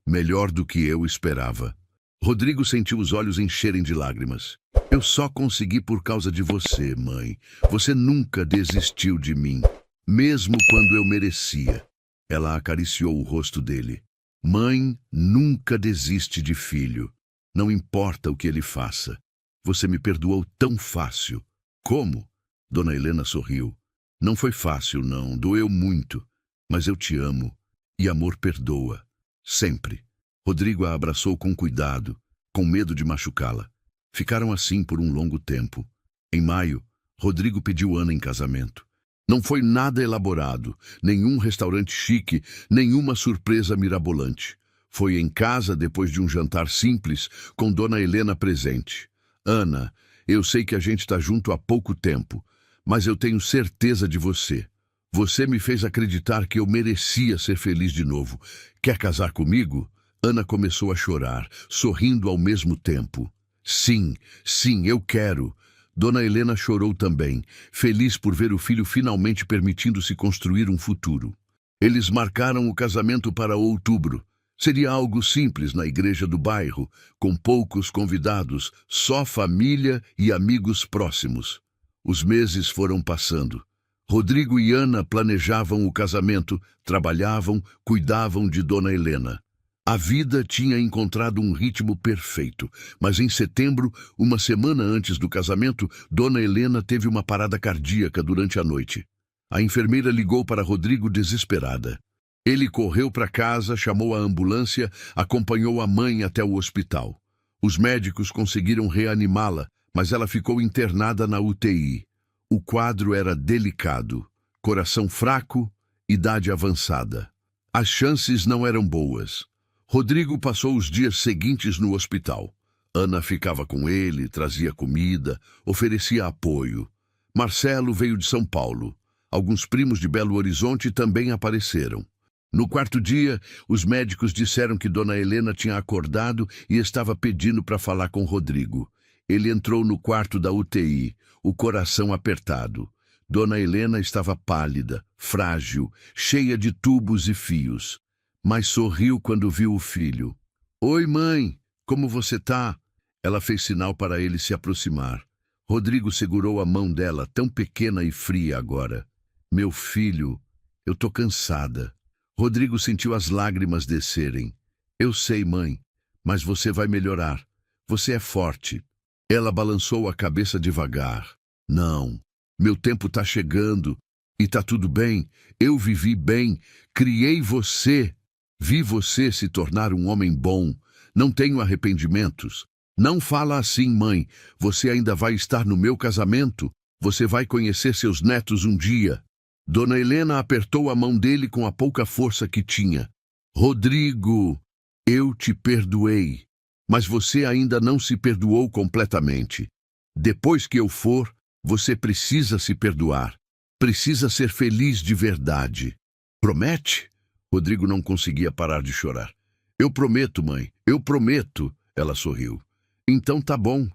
Melhor do que eu esperava. Rodrigo sentiu os olhos encherem de lágrimas. Eu só consegui por causa de você, mãe. Você nunca desistiu de mim. Mesmo quando eu merecia. Ela acariciou o rosto dele. Mãe nunca desiste de filho. Não importa o que ele faça. Você me perdoou tão fácil. Como? Dona Helena sorriu. Não foi fácil, não. Doeu muito. Mas eu te amo. E amor perdoa. Sempre. Rodrigo a abraçou com cuidado, com medo de machucá-la. Ficaram assim por um longo tempo. Em maio, Rodrigo pediu Ana em casamento. Não foi nada elaborado, nenhum restaurante chique, nenhuma surpresa mirabolante. Foi em casa depois de um jantar simples, com Dona Helena presente. Ana, eu sei que a gente está junto há pouco tempo, mas eu tenho certeza de você. Você me fez acreditar que eu merecia ser feliz de novo. Quer casar comigo? Ana começou a chorar, sorrindo ao mesmo tempo. Sim, sim, eu quero. Dona Helena chorou também, feliz por ver o filho finalmente permitindo-se construir um futuro. Eles marcaram o casamento para outubro. Seria algo simples na igreja do bairro, com poucos convidados, só família e amigos próximos. Os meses foram passando. Rodrigo e Ana planejavam o casamento, trabalhavam, cuidavam de Dona Helena. A vida tinha encontrado um ritmo perfeito, mas em setembro, uma semana antes do casamento, Dona Helena teve uma parada cardíaca durante a noite. A enfermeira ligou para Rodrigo desesperada. Ele correu para casa, chamou a ambulância, acompanhou a mãe até o hospital. Os médicos conseguiram reanimá-la, mas ela ficou internada na UTI. O quadro era delicado, coração fraco, idade avançada. As chances não eram boas. Rodrigo passou os dias seguintes no hospital. Ana ficava com ele, trazia comida, oferecia apoio. Marcelo veio de São Paulo. Alguns primos de Belo Horizonte também apareceram. No quarto dia, os médicos disseram que Dona Helena tinha acordado e estava pedindo para falar com Rodrigo. Ele entrou no quarto da UTI, o coração apertado. Dona Helena estava pálida, frágil, cheia de tubos e fios. Mas sorriu quando viu o filho. Oi, mãe, como você tá? Ela fez sinal para ele se aproximar. Rodrigo segurou a mão dela, tão pequena e fria agora. Meu filho, eu tô cansada. Rodrigo sentiu as lágrimas descerem. Eu sei, mãe, mas você vai melhorar. Você é forte. Ela balançou a cabeça devagar. Não, meu tempo tá chegando. E tá tudo bem. Eu vivi bem. Criei você. Vi você se tornar um homem bom. Não tenho arrependimentos. Não fala assim, mãe. Você ainda vai estar no meu casamento. Você vai conhecer seus netos um dia. Dona Helena apertou a mão dele com a pouca força que tinha. Rodrigo, eu te perdoei, mas você ainda não se perdoou completamente. Depois que eu for, você precisa se perdoar. Precisa ser feliz de verdade. Promete? Rodrigo não conseguia parar de chorar. Eu prometo, mãe, eu prometo, ela sorriu. Então tá bom,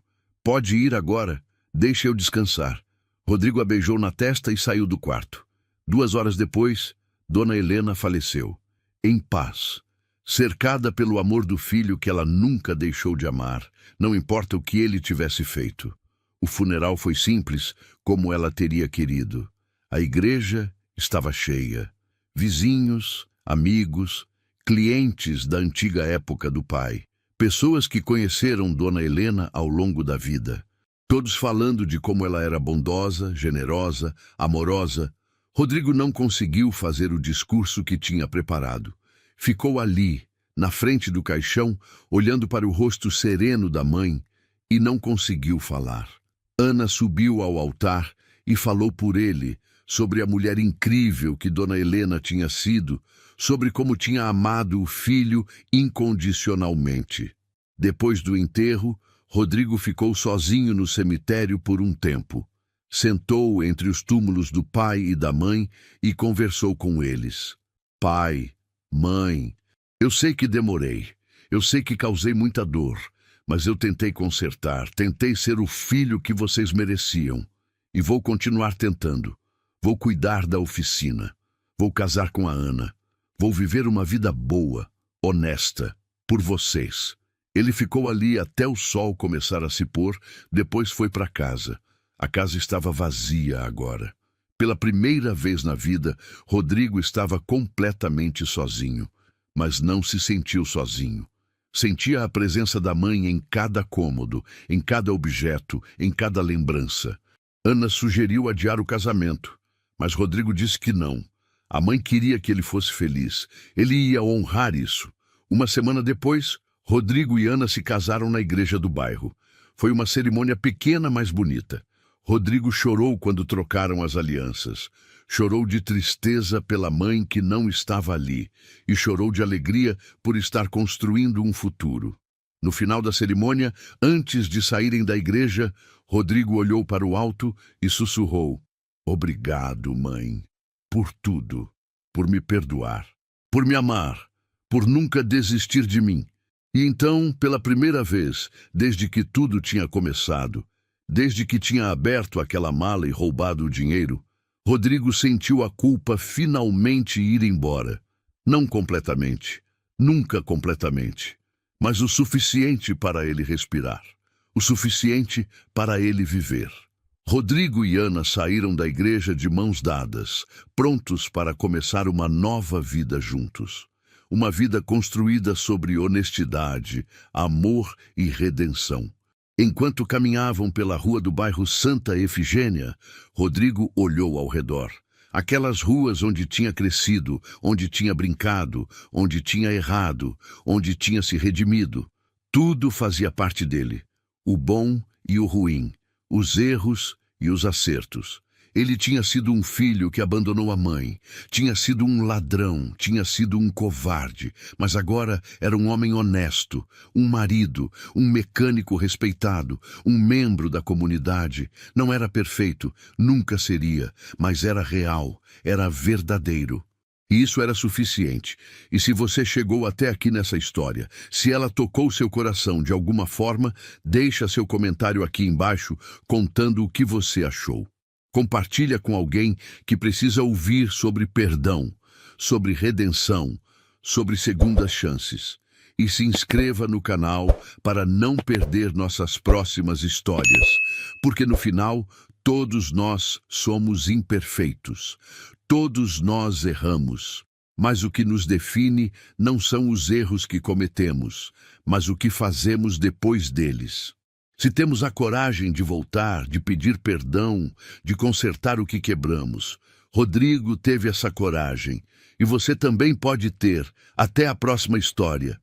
pode ir agora, deixa eu descansar. Rodrigo a beijou na testa e saiu do quarto. 2 horas depois, Dona Helena faleceu, em paz, cercada pelo amor do filho que ela nunca deixou de amar, não importa o que ele tivesse feito. O funeral foi simples, como ela teria querido. A igreja estava cheia. Vizinhos, amigos, clientes da antiga época do pai, pessoas que conheceram Dona Helena ao longo da vida. Todos falando de como ela era bondosa, generosa, amorosa. Rodrigo não conseguiu fazer o discurso que tinha preparado. Ficou ali, na frente do caixão, olhando para o rosto sereno da mãe, e não conseguiu falar. Ana subiu ao altar e falou por ele, sobre a mulher incrível que Dona Helena tinha sido, sobre como tinha amado o filho incondicionalmente. Depois do enterro, Rodrigo ficou sozinho no cemitério por um tempo. Sentou entre os túmulos do pai e da mãe e conversou com eles. Pai, mãe, eu sei que demorei, eu sei que causei muita dor, mas eu tentei consertar, tentei ser o filho que vocês mereciam. E vou continuar tentando. Vou cuidar da oficina. Vou casar com a Ana. Vou viver uma vida boa, honesta, por vocês. Ele ficou ali até o sol começar a se pôr, depois foi para casa. A casa estava vazia agora. Pela primeira vez na vida, Rodrigo estava completamente sozinho, mas não se sentiu sozinho. Sentia a presença da mãe em cada cômodo, em cada objeto, em cada lembrança. Ana sugeriu adiar o casamento, mas Rodrigo disse que não. A mãe queria que ele fosse feliz. Ele ia honrar isso. Uma semana depois, Rodrigo e Ana se casaram na igreja do bairro. Foi uma cerimônia pequena, mas bonita. Rodrigo chorou quando trocaram as alianças. chorou de tristeza pela mãe que não estava ali e chorou de alegria por estar construindo um futuro. No final da cerimônia, antes de saírem da igreja, Rodrigo olhou para o alto e sussurrou: "Obrigado, mãe, por tudo, por me perdoar, por me amar, por nunca desistir de mim." E então, pela primeira vez, desde que tudo tinha começado, desde que tinha aberto aquela mala e roubado o dinheiro, Rodrigo sentiu a culpa finalmente ir embora. Não completamente, nunca completamente, mas o suficiente para ele respirar, o suficiente para ele viver. Rodrigo e Ana saíram da igreja de mãos dadas, prontos para começar uma nova vida juntos. Uma vida construída sobre honestidade, amor e redenção. Enquanto caminhavam pela rua do bairro Santa Efigênia, Rodrigo olhou ao redor. Aquelas ruas onde tinha crescido, onde tinha brincado, onde tinha errado, onde tinha se redimido. Tudo fazia parte dele. O bom e o ruim, os erros e os acertos. Ele tinha sido um filho que abandonou a mãe, tinha sido um ladrão, tinha sido um covarde, mas agora era um homem honesto, um marido, um mecânico respeitado, um membro da comunidade. Não era perfeito, nunca seria, mas era real, era verdadeiro. E isso era suficiente. E se você chegou até aqui nessa história, se ela tocou seu coração de alguma forma, deixa seu comentário aqui embaixo contando o que você achou. Compartilha com alguém que precisa ouvir sobre perdão, sobre redenção, sobre segundas chances. E se inscreva no canal para não perder nossas próximas histórias, porque no final todos nós somos imperfeitos, todos nós erramos. Mas o que nos define não são os erros que cometemos, mas o que fazemos depois deles. Se temos a coragem de voltar, de pedir perdão, de consertar o que quebramos. Rodrigo teve essa coragem, e você também pode ter. Até a próxima história.